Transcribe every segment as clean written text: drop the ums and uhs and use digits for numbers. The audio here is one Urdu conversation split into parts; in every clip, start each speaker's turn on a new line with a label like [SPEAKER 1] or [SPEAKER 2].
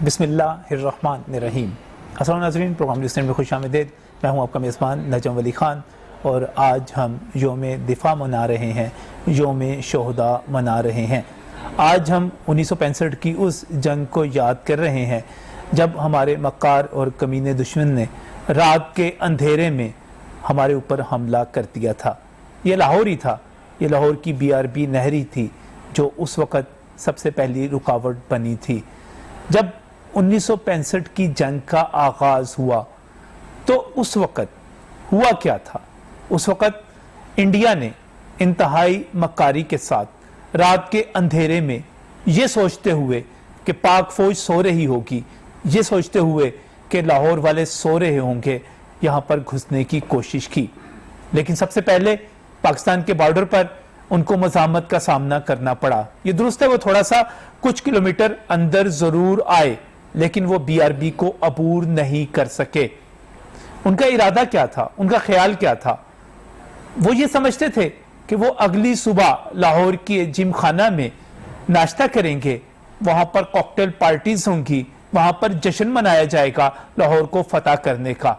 [SPEAKER 1] بسم اللہ الرحمن الرحیم۔ السلام ناظرین، پروگرام لسنر میں خوش آمدید۔ میں ہوں آپ کا میزبان نجم ولی خان، اور آج ہم یوم دفاع منا رہے ہیں، یوم شہداء منا رہے ہیں۔ آج ہم 1965 کی اس جنگ کو یاد کر رہے ہیں جب ہمارے مکار اور کمینے دشمن نے رات کے اندھیرے میں ہمارے اوپر حملہ کر دیا تھا۔ یہ لاہور ہی تھا، یہ لاہور کی BRB نہری تھی جو اس وقت سب سے پہلی رکاوٹ بنی تھی۔ جب 1965 کی جنگ کا آغاز ہوا تو اس وقت ہوا کیا تھا؟ اس وقت انڈیا نے انتہائی مکاری کے ساتھ رات کے اندھیرے میں یہ سوچتے ہوئے کہ پاک فوج سو رہی ہوگی، یہ سوچتے ہوئے کہ لاہور والے سو رہے ہوں گے، یہاں پر گھسنے کی کوشش کی۔ لیکن سب سے پہلے پاکستان کے بارڈر پر ان کو مزاحمت کا سامنا کرنا پڑا۔ یہ درست ہے، وہ تھوڑا سا کچھ کلومیٹر اندر ضرور آئے، لیکن وہ BRB کو عبور نہیں کر سکے۔ ان کا ارادہ کیا تھا؟ ان کا خیال کیا تھا؟ وہ یہ سمجھتے تھے کہ وہ اگلی صبح لاہور کی جم خانہ میں ناشتہ کریں گے، وہاں پر کوکٹیل پارٹیز ہوں گی، وہاں پر جشن منایا جائے گا لاہور کو فتح کرنے کا۔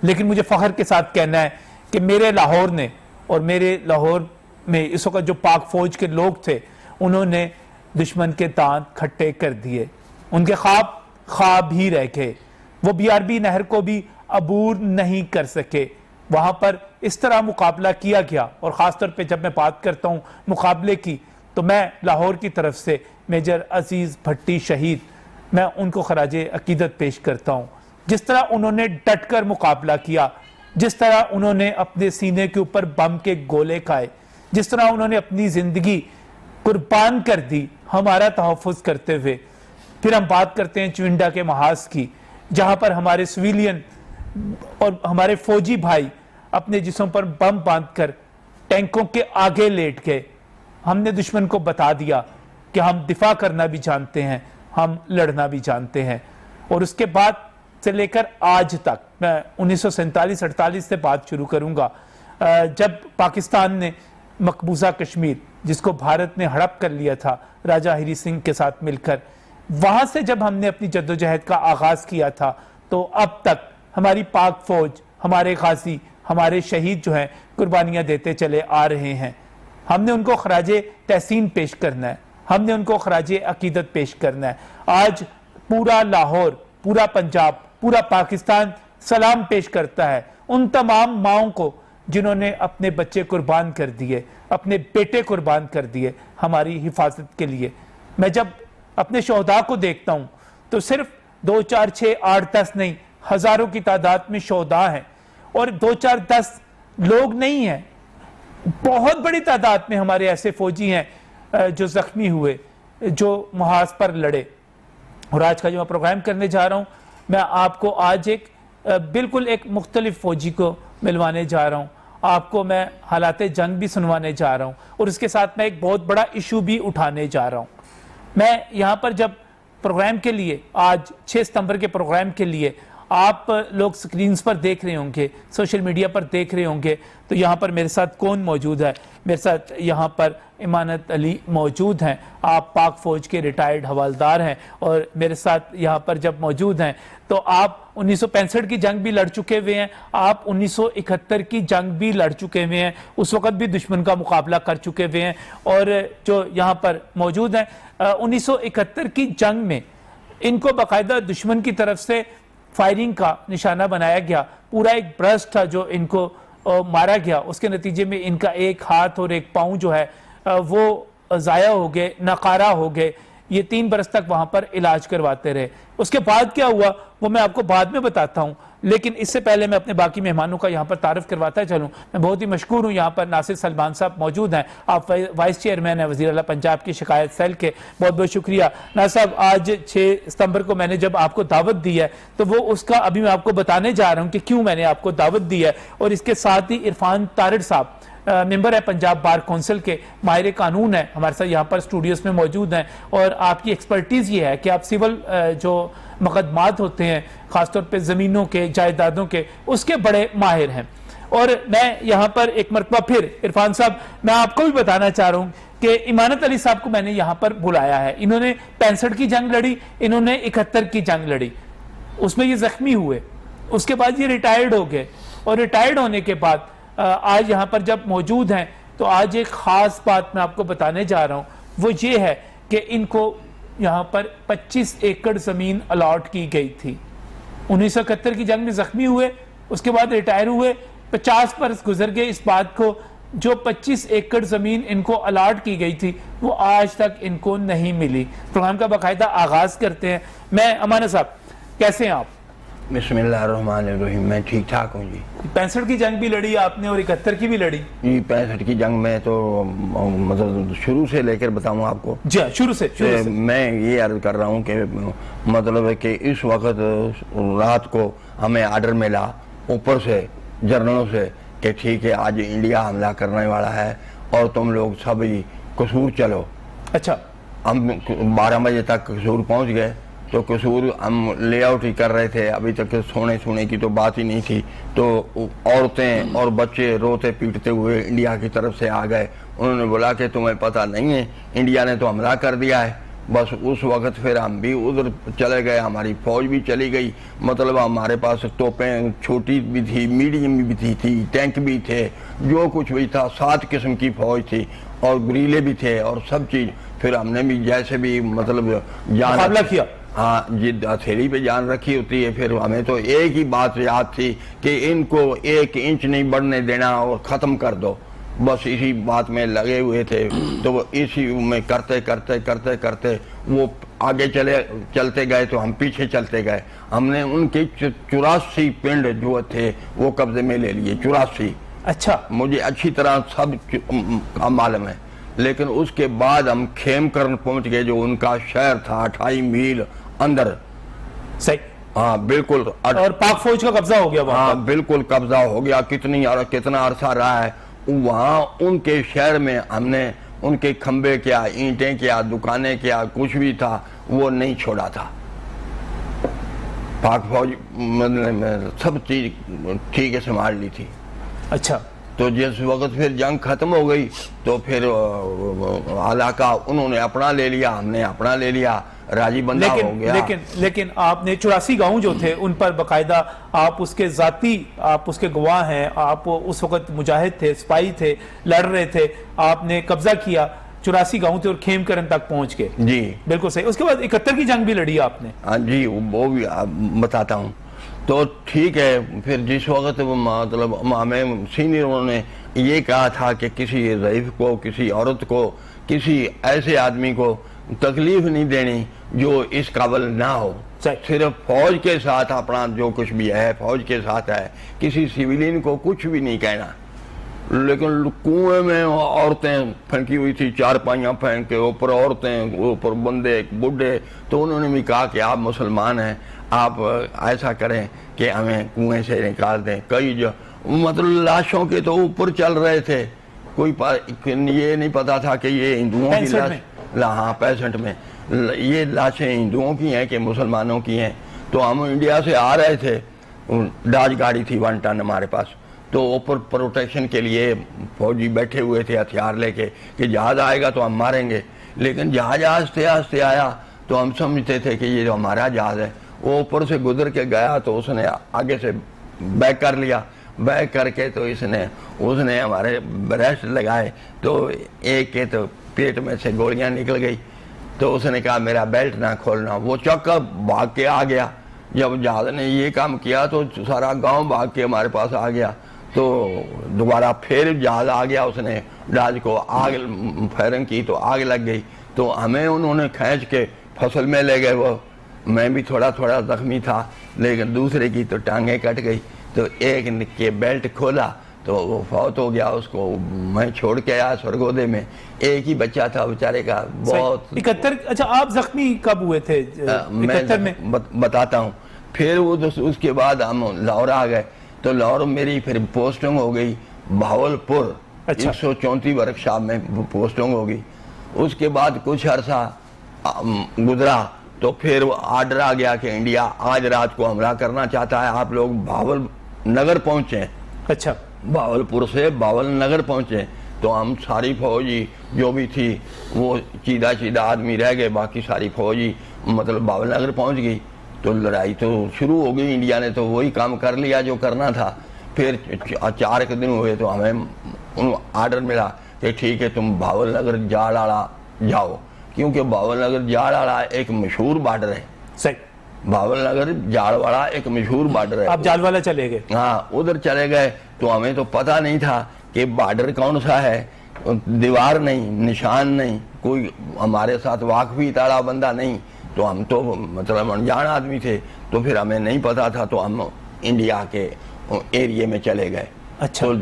[SPEAKER 1] لیکن مجھے فخر کے ساتھ کہنا ہے کہ میرے لاہور نے، اور میرے لاہور میں اس وقت جو پاک فوج کے لوگ تھے، انہوں نے دشمن کے دانت کھٹے کر دیے۔ ان کے خواب ہی رہ گئے۔ وہ BRB نہر کو بھی عبور نہیں کر سکے۔ وہاں پر اس طرح مقابلہ کیا گیا، اور خاص طور پہ جب میں بات کرتا ہوں مقابلے کی، تو میں لاہور کی طرف سے میجر عزیز بھٹی شہید، میں ان کو خراج عقیدت پیش کرتا ہوں۔ جس طرح انہوں نے ڈٹ کر مقابلہ کیا، جس طرح انہوں نے اپنے سینے کے اوپر بم کے گولے کھائے، جس طرح انہوں نے اپنی زندگی قربان کر دی ہمارا تحفظ کرتے ہوئے۔ پھر ہم بات کرتے ہیں چونڈا کے محاذ کی، جہاں پر ہمارے سویلین اور ہمارے فوجی بھائی اپنے جسموں پر بم باندھ کر ٹینکوں کے آگے لیٹ گئے۔ ہم نے دشمن کو بتا دیا کہ ہم دفاع کرنا بھی جانتے ہیں، ہم لڑنا بھی جانتے ہیں۔ اور اس کے بعد سے لے کر آج تک، میں 1947-48 سے بات شروع کروں گا، جب پاکستان نے مقبوضہ کشمیر، جس کو بھارت نے ہڑپ کر لیا تھا راجہ ہری سنگھ کے ساتھ مل کر، وہاں سے جب ہم نے اپنی جدوجہد کا آغاز کیا تھا، تو اب تک ہماری پاک فوج، ہمارے غازی، ہمارے شہید جو ہیں قربانیاں دیتے چلے آ رہے ہیں۔ ہم نے ان کو خراج تحسین پیش کرنا ہے، ہم نے ان کو خراج عقیدت پیش کرنا ہے۔ آج پورا لاہور، پورا پنجاب، پورا پاکستان سلام پیش کرتا ہے ان تمام ماؤں کو جنہوں نے اپنے بچے قربان کر دیے، اپنے بیٹے قربان کر دیے ہماری حفاظت کے لیے۔ میں جب اپنے شہداء کو دیکھتا ہوں تو صرف 2 4 6 8 10 نہیں، ہزاروں کی تعداد میں شہداء ہیں، اور 2 4 10 لوگ نہیں ہیں، بہت بڑی تعداد میں ہمارے ایسے فوجی ہیں جو زخمی ہوئے، جو محاذ پر لڑے۔ اور آج کا جو میں پروگرام کرنے جا رہا ہوں، میں آپ کو آج بالکل ایک مختلف فوجی کو ملوانے جا رہا ہوں، آپ کو میں حالات جنگ بھی سنوانے جا رہا ہوں، اور اس کے ساتھ میں ایک بہت بڑا ایشو بھی اٹھانے جا رہا ہوں۔ میں یہاں پر جب پروگرام کے لیے، آج 6 ستمبر کے پروگرام کے لیے آپ لوگ سکرینز پر دیکھ رہے ہوں گے، سوشل میڈیا پر دیکھ رہے ہوں گے، تو یہاں پر میرے ساتھ کون موجود ہے؟ میرے ساتھ یہاں پر امانت علی موجود ہیں، آپ پاک فوج کے ریٹائرڈ حوالدار ہیں، اور میرے ساتھ یہاں پر جب موجود ہیں تو آپ 1965 کی جنگ بھی لڑ چکے ہوئے ہیں، آپ 1971 کی جنگ بھی لڑ چکے ہوئے ہیں، اس وقت بھی دشمن کا مقابلہ کر چکے ہوئے ہیں، اور جو یہاں پر موجود ہیں 1971 کی جنگ میں ان کو باقاعدہ دشمن کی طرف سے فائرنگ کا نشانہ بنایا گیا، پورا ایک برسٹ تھا جو ان کو مارا گیا، اس کے نتیجے میں ان کا ایک ہاتھ اور ایک پاؤں جو ہے وہ ضائع ہو گئے، ناکارہ ہو گئے۔ یہ 3 برس تک وہاں پر علاج کرواتے رہے۔ اس کے بعد کیا ہوا وہ میں آپ کو بعد میں بتاتا ہوں، لیکن اس سے پہلے میں اپنے باقی مہمانوں کا یہاں پر تعارف کرواتا چلوں۔ میں بہت ہی مشکور ہوں، یہاں پر ناصر سلمان صاحب موجود ہیں، آپ وائس چیئرمین ہیں وزیر اعلیٰ پنجاب کی شکایت سیل کے، بہت بہت شکریہ۔ ناصر صاحب، آج 6 ستمبر کو میں نے جب آپ کو دعوت دی ہے تو وہ اس کا ابھی میں آپ کو بتانے جا رہا ہوں کہ کیوں میں نے آپ کو دعوت دی ہے، اور اس کے ساتھ ہی عرفان تارڑ صاحب ممبر ہے پنجاب بار کونسل کے، ماہر قانون ہے، ہمارے ساتھ یہاں پر اسٹوڈیوز میں موجود ہیں، اور آپ کی ایکسپرٹیز یہ ہے کہ آپ سول جو مقدمات ہوتے ہیں، خاص طور پہ زمینوں کے، جائیدادوں کے، اس کے بڑے ماہر ہیں۔ اور میں یہاں پر ایک مرتبہ پھر عرفان صاحب، میں آپ کو بھی بتانا چاہ رہا ہوں کہ امانت علی صاحب کو میں نے یہاں پر بلایا ہے. انہوں نے 65 کی جنگ لڑی, انہوں نے 71 کی جنگ لڑی, اس میں یہ زخمی ہوئے, اس کے بعد یہ ریٹائرڈ ہو گئے, اور ریٹائرڈ ہونے کے بعد آج یہاں پر جب موجود ہیں تو آج ایک خاص بات میں آپ کو بتانے جا رہا ہوں, وہ یہ ہے کہ ان کو یہاں پر 25 ایکڑ زمین الاٹ کی گئی تھی. 1971 کی جنگ میں زخمی ہوئے, اس کے بعد ریٹائر ہوئے, 50 برس گزر گئے اس بات کو, جو 25 ایکڑ زمین ان کو الاٹ کی گئی تھی وہ آج تک ان کو نہیں ملی. پروگرام کا باقاعدہ آغاز کرتے ہیں. میں امانت صاحب کیسے ہیں آپ؟
[SPEAKER 2] بسم اللہ الرحمن الرحیم, میں ٹھیک ٹھاک ہوں جی.
[SPEAKER 1] 65 کی جنگ بھی لڑی آپ نے اور 71 کی بھی لڑی
[SPEAKER 2] جی. 65 کی جنگ میں تو مطلب شروع سے لے کر بتاؤں آپ کو.
[SPEAKER 1] جی شروع سے
[SPEAKER 2] میں یہ عرض کر رہا ہوں کہ مطلب ہے کہ اس وقت رات کو ہمیں آرڈر ملا اوپر سے جنرلوں سے کہ ٹھیک ہے آج انڈیا حملہ کرنے والا ہے اور تم لوگ سب ہی قصور چلو. اچھا. ہم 12 بجے تک قصور پہنچ گئے تو قصور ہم لے آؤٹ ہی کر رہے تھے, ابھی تک سونے کی تو بات ہی نہیں تھی. تو عورتیں اور بچے روتے پیٹتے ہوئے انڈیا کی طرف سے آ گئے. انہوں نے بولا کہ تمہیں پتہ نہیں ہے انڈیا نے تو حملہ کر دیا ہے. بس اس وقت پھر ہم بھی ادھر چلے گئے, ہماری فوج بھی چلی گئی. مطلب ہمارے پاس توپیں چھوٹی بھی تھی, میڈیم بھی تھی, ٹینک بھی تھے, جو کچھ بھی تھا 7 قسم کی فوج تھی اور گریلے بھی تھے اور سب چیز. پھر ہم نے بھی جیسے بھی مطلب
[SPEAKER 1] مقابلہ کیا.
[SPEAKER 2] ہاں جی, ہتھیلی پہ جان رکھی ہوتی ہے. پھر ہمیں تو ایک ہی بات یاد تھی کہ ان کو 1 انچ نہیں بڑھنے دینا اور ختم کر دو. بس اسی بات میں لگے ہوئے تھے. تو اسی میں کرتے وہ آگے چلتے گئے تو ہم پیچھے چلتے گئے. ہم نے ان کے 84 پنڈ جو تھے وہ قبضے میں لے لیے. 84.
[SPEAKER 1] اچھا.
[SPEAKER 2] مجھے اچھی طرح سب معلوم ہے. لیکن اس کے بعد ہم خیم کرن پہنچ گئے جو ان کا شہر تھا 28 میل اندر.
[SPEAKER 1] صحیح.
[SPEAKER 2] ہاں بالکل.
[SPEAKER 1] اور پاک فوج کا قبضہ ہو گیا.
[SPEAKER 2] ہاں بالکل قبضہ ہو گیا. کتنا عرصہ رہا ہے وہاں ان کے شہر میں. ہم نے ان کے کھمبے کیا, اینٹیں کیا, دکانیں کیا, کچھ بھی تھا وہ نہیں چھوڑا تھا. پاک فوج سب چیز ٹھیک ہے سنبھال لی تھی.
[SPEAKER 1] اچھا. تو
[SPEAKER 2] جس وقت پھر جنگ ختم ہو گئی تو پھر علاقہ انہوں نے اپنا لے لیا, ہم نے اپنا لے لیا, راضی بندہ ہو گیا.
[SPEAKER 1] لیکن آپ نے 84 گاؤں جو تھے ان پر باقاعدہ آپ اس کے ذاتی آپ اس کے گواہ ہیں. آپ اس وقت مجاہد تھے, سپاہی تھے, لڑ رہے تھے, آپ نے قبضہ کیا. 84 گاؤں تھے اور خیم کرن تک پہنچ گئے.
[SPEAKER 2] جی بالکل
[SPEAKER 1] صحیح. اس کے بعد 71 کی جنگ بھی لڑی آپ نے.
[SPEAKER 2] ہاں جی وہ بھی بتاتا ہوں. تو ٹھیک ہے. پھر جس وقت مطلب ہمیں سینئروں نے یہ کہا تھا کہ کسی ضعیف کو, کسی عورت کو, کسی ایسے آدمی کو تکلیف نہیں دینی جو اس قابل نہ ہو. صرف فوج کے ساتھ اپنا جو کچھ بھی ہے فوج کے ساتھ ہے, کسی سیویلین کو کچھ بھی نہیں کہنا. لیکن کنویں میں عورتیں پھینکی ہوئی تھی, 4 پائیاں پھینک کے, اوپر عورتیں, اوپر بندے بڈھے. تو انہوں نے بھی کہا کہ آپ مسلمان ہیں, آپ ایسا کریں کہ ہمیں کنویں سے نکال دیں. کئی جو مطلب لاشوں کے تو اوپر چل رہے تھے, کوئی یہ نہیں پتا تھا کہ یہ ہندوؤں کی لاش. ہاں 65 میں یہ لاشیں ہندوؤں کی ہیں کہ مسلمانوں کی ہیں. تو ہم انڈیا سے آ رہے تھے, ڈاج گاڑی تھی 1 ٹن ہمارے پاس. تو اوپر پروٹیکشن کے لیے فوجی بیٹھے ہوئے تھے ہتھیار لے کے کہ جہاز آئے گا تو ہم ماریں گے. لیکن جہاز آہستہ آیا تو ہم سمجھتے تھے کہ یہ جو ہمارا جہاز ہے. وہ اوپر سے گزر کے گیا تو اس نے آگے سے بیک کر لیا. بیک کر کے تو اس نے ہمارے بریسٹ لگائے. تو ایک کے تو پیٹ میں سے گولیاں نکل گئی. تو اس نے کہا میرا بیلٹ نہ کھولنا. وہ چکا بھاگ کے آ گیا. جب جہاز نے یہ کام کیا تو سارا گاؤں بھاگ کے ہمارے پاس آ گیا. تو دوبارہ پھر جہاز آ گیا. اس نے ڈاج کو آگ فائرنگ کی تو آگ لگ گئی. تو ہمیں انہوں نے کھینچ کے فصل میں لے گئے. وہ میں بھی تھوڑا زخمی تھا, لیکن دوسرے کی تو ٹانگیں کٹ گئی. تو ایک کے بیلٹ کھولا تو وہ فوت ہو گیا. اس کو میں چھوڑ کے آیا سرگودے میں. ایک ہی بچہ تھا بیچارے کا. بہت
[SPEAKER 1] 71. اچھا آپ زخمی کب ہوئے تھے 71 میں؟
[SPEAKER 2] بتاتا ہوں. پھر وہ اس کے بعد ہم لاہور آ گئے. تو لاہور میری پھر پوسٹنگ ہو گئی بہاولپور. 134 ورکشاپ میں پوسٹنگ ہوگی. اس کے بعد کچھ عرصہ گزرا تو پھر آرڈر آ گیا کہ انڈیا آج رات کو حملہ کرنا چاہتا ہے, آپ لوگ بھاول نگر پہنچے.
[SPEAKER 1] اچھا.
[SPEAKER 2] بہاولپور سے بھاول نگر پہنچے. تو ہم ساری فوجی جو بھی تھی وہ چیدہ چیدہ آدمی رہ گئے، باقی ساری فوجی مطلب باول نگر پہنچ گئی. تو لڑائی تو شروع ہو گئی. انڈیا نے تو وہی کام کر لیا جو کرنا تھا. پھر 4 دن ہوئے تو ہمیں آرڈر ملا کہ ٹھیک ہے تم باول نگر جاڑاڑا جاؤ، کیونکہ باول نگر جاڑاڑا ایک مشہور بارڈر ہے.
[SPEAKER 1] صحیح.
[SPEAKER 2] باول نگر جاڑواڑا ایک مشہور بارڈر ہے.
[SPEAKER 1] آپ جالوالا چلے گئے؟
[SPEAKER 2] ہاں ادھر چلے گئے. تو ہمیں تو پتہ نہیں تھا کہ بارڈر کون سا ہے، دیوار نہیں، نشان نہیں، کوئی ہمارے ساتھ واقفی تاڑا بندہ نہیں. تو ہم تو مطلب انجان آدمی تھے، تو پھر ہمیں نہیں پتا تھا. تو ہم انڈیا کے ایریے میں چلے گئے.
[SPEAKER 1] اچھا.
[SPEAKER 2] تو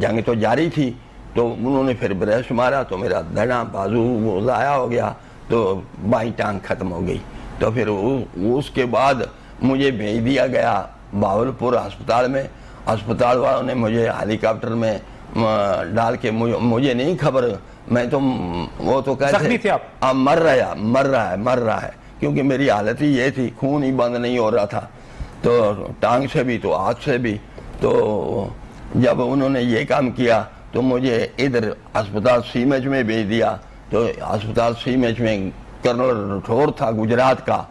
[SPEAKER 2] جنگ تو جاری تھی. تو انہوں نے پھر برش مارا تو میرا دھڑا بازو وہ ضائع ہو گیا، تو بائیں ٹانگ ختم ہو گئی. تو پھر اس کے بعد مجھے بھیج دیا گیا باولپور ہسپتال میں. ہسپتال والوں نے مجھے ہیلی کاپٹر میں ڈال کے، مجھے نہیں خبر، میں تو وہ تو
[SPEAKER 1] زخمی تھے آپ؟
[SPEAKER 2] مر رہا ہے کیونکہ میری حالت ہی یہ تھی، خون ہی بند نہیں ہو رہا تھا، تو ٹانگ سے بھی تو ہاتھ سے بھی. تو جب انہوں نے یہ کام کیا تو مجھے ادھر ہسپتال سی ایچ میں بھیج دیا. تو ہسپتال سی ایچ میں کرنل رٹھور تھا گجرات کا،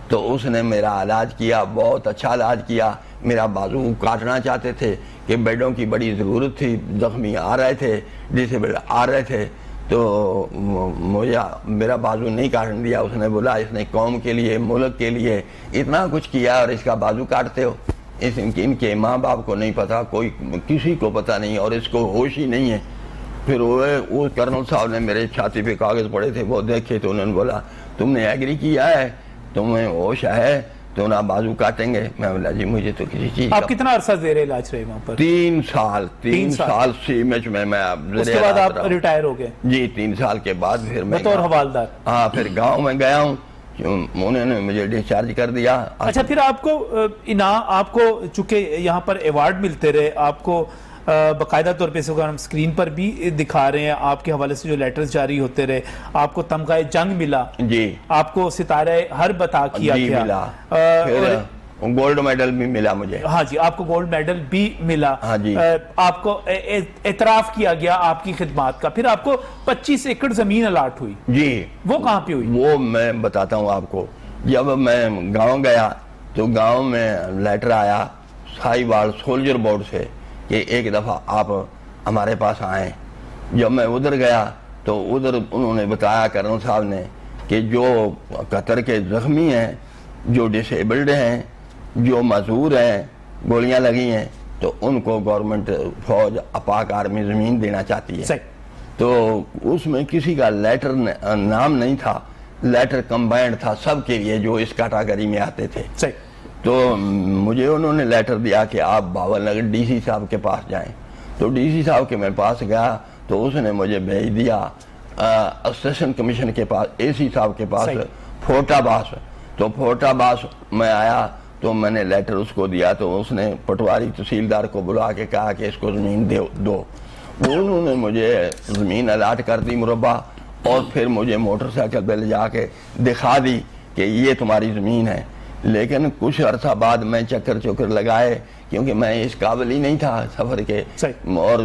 [SPEAKER 2] تو اس نے میرا علاج کیا، بہت اچھا علاج کیا. میرا بازو کاٹنا چاہتے تھے کہ بیڈوں کی بڑی ضرورت تھی، زخمی آ رہے تھے، ڈسیبل آ رہے تھے. تو مجھے میرا بازو نہیں کاٹنے دیا. اس نے بولا اس نے قوم کے لیے، ملک کے لیے اتنا کچھ کیا اور اس کا بازو کاٹتے ہو. ان کے ماں باپ کو نہیں پتا، کوئی کسی کو پتا نہیں، اور اس کو ہوش ہی نہیں ہے. پھر وہ کرنل صاحب نے میرے چھاتی پہ کاغذ پڑے تھے، وہ دیکھے تو انہوں نے بولا تم نے ایگری کیا ہے، تمہیں ہوش ہے تو نہ بازو کاٹیں گے. میں بولا جی مجھے تو کسی چیز.
[SPEAKER 1] آپ کتنا عرصہ زیر علاج رہے وہاں پر؟
[SPEAKER 2] 3 سال سی ایچ میں.
[SPEAKER 1] اس کے بعد آپ ریٹائر ہو گئے؟
[SPEAKER 2] جی 3 سال کے بعد پھر میں
[SPEAKER 1] بطور حوالدار.
[SPEAKER 2] ہاں پھر گاؤں میں گیا ہوں، انہوں نے مجھے ڈسچارج کر دیا.
[SPEAKER 1] اچھا پھر آپ کو چونکہ یہاں پر ایوارڈ ملتے رہے، آپ کو باقاعدہ طور پہ ہم اسکرین پر بھی دکھا رہے ہیں، آپ کے حوالے سے جو لیٹرز جاری ہوتے رہے، آپ کو تمغہ جنگ ملا،
[SPEAKER 2] جی
[SPEAKER 1] آپ کو ستارہ حرب عطا کیا گیا،
[SPEAKER 2] ملا، پھر گولڈ میڈل بھی ملا مجھے.
[SPEAKER 1] ہاں جی آپ کو گولڈ میڈل بھی ملا.
[SPEAKER 2] ہاں جی.
[SPEAKER 1] آپ کو اعتراف کیا گیا آپ کی خدمات کا. پھر آپ کو 25 ایکڑ زمین الاٹ ہوئی.
[SPEAKER 2] جی
[SPEAKER 1] وہ کہاں پہ ہوئی؟
[SPEAKER 2] وہ میں بتاتا ہوں آپ کو. جب میں گاؤں گیا تو گاؤں میں لیٹر آیا سائی وال سولجر بورڈ سے کہ ایک دفعہ آپ ہمارے پاس آئیں. جب میں ادھر گیا تو ادھر انہوں نے بتایا کرنل صاحب نے کہ جو قطر کے زخمی ہیں، جو ڈسیبلڈ ہیں، جو معذور ہیں، گولیاں لگی ہیں، تو ان کو گورنمنٹ فوج اپاک آرمی زمین دینا چاہتی ہے. تو اس میں کسی کا لیٹر نام نہیں تھا، لیٹر کمبائنڈ تھا سب کے لیے جو اس کیٹاگری میں آتے تھے. تو مجھے انہوں نے لیٹر دیا کہ آپ باول نگر ڈی سی صاحب کے پاس جائیں. تو ڈی سی صاحب کے میں پاس گیا تو اس نے مجھے بھیج دیا اسسٹنٹ کمیشن کے پاس، اے سی صاحب کے پاس فورٹ آباس. تو فورٹ آباس میں آیا تو میں نے لیٹر اس کو دیا. تو اس نے پٹواری تحصیلدار کو بلا کے کہا کہ اس کو زمین دو. انہوں نے مجھے زمین الاٹ کر دی مربع، اور پھر مجھے موٹر سائیکل پہ لے جا کے دکھا دی کہ یہ تمہاری زمین ہے. لیکن کچھ عرصہ بعد میں چکر لگائے کیونکہ میں اس قابل ہی نہیں تھا سفر کے، اور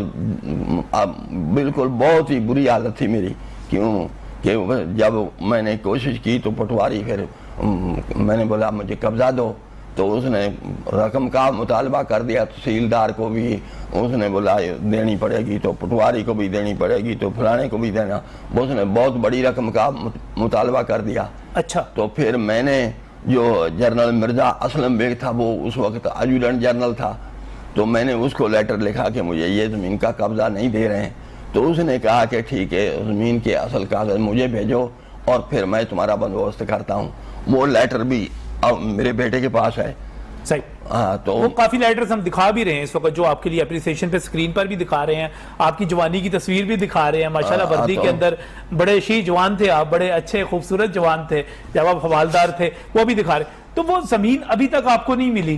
[SPEAKER 2] بالکل بہت ہی بری حالت تھی میری. کیوں کہ جب میں نے کوشش کی تو پٹواری، پھر میں نے بولا مجھے قبضہ دو. تو اس نے رقم کا مطالبہ کر دیا، تحصیلدار کو بھی اس نے بولا دینی پڑے گی، تو پٹواری کو بھی دینی پڑے گی، تو فلانے کو بھی دینا. اس نے بہت بڑی رقم کا مطالبہ کر دیا.
[SPEAKER 1] اچھا.
[SPEAKER 2] تو پھر میں نے جو جنرل مرزا اسلم بیگ تھا، وہ اس وقت ایڈجوٹنٹ جنرل تھا، تو میں نے اس کو لیٹر لکھا کہ مجھے یہ زمین کا قبضہ نہیں دے رہے ہیں. تو اس نے کہا کہ ٹھیک ہے زمین کے اصل کاغذ مجھے بھیجو اور پھر میں تمہارا بندوبست کرتا ہوں. وہ لیٹر بھی اب میرے بیٹے کے پاس ہے.
[SPEAKER 1] صحیح. ہاں تو وہ کافی لیٹرز ہم دکھا بھی رہے ہیں اس وقت، جو آپ کے لیے اپریسیشن پہ اسکرین پر بھی دکھا رہے ہیں، آپ کی جوانی کی تصویر بھی دکھا رہے ہیں. ماشاءاللہ وردی کے اندر بڑے شی جوان تھے آپ، بڑے اچھے خوبصورت جوان تھے جب آپ حوالدار تھے، وہ بھی دکھا رہے. تو وہ زمین ابھی تک آپ کو نہیں ملی؟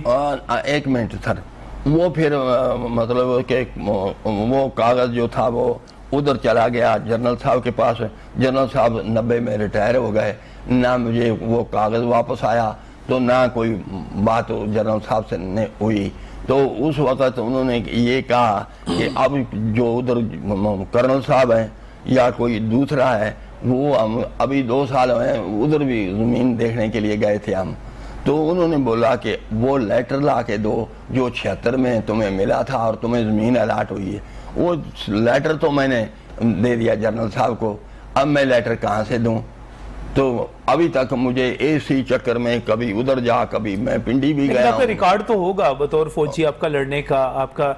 [SPEAKER 2] ایک منٹ سر، وہ پھر مطلب کہ وہ کاغذ جو تھا وہ ادھر چلا گیا جنرل صاحب کے پاس. جنرل صاحب 90 میں ریٹائر ہو گئے، نہ مجھے وہ کاغذ واپس آیا، تو نہ کوئی بات جنرل صاحب سے ہوئی. تو اس وقت انہوں نے یہ کہا کہ اب جو ادھر کرنل صاحب ہیں یا کوئی دوسرا ہے وہ ہم ابھی 2 سال ہیں ادھر بھی زمین دیکھنے کے لیے گئے تھے ہم، تو انہوں نے بولا کہ وہ لیٹر لا کے دو جو 76 میں تمہیں ملا تھا اور تمہیں زمین الاٹ ہوئی ہے۔ وہ لیٹر تو میں نے دے دیا جنرل صاحب کو، اب میں لیٹر کہاں سے دوں؟ تو ابھی تک مجھے اسی چکر میں کبھی ادھر جا کبھی میں پنڈی بھی گیا
[SPEAKER 1] آپ کا ریکارڈ تو ہوگا بطور فوجی، آپ کا لڑنے کا، آپ کا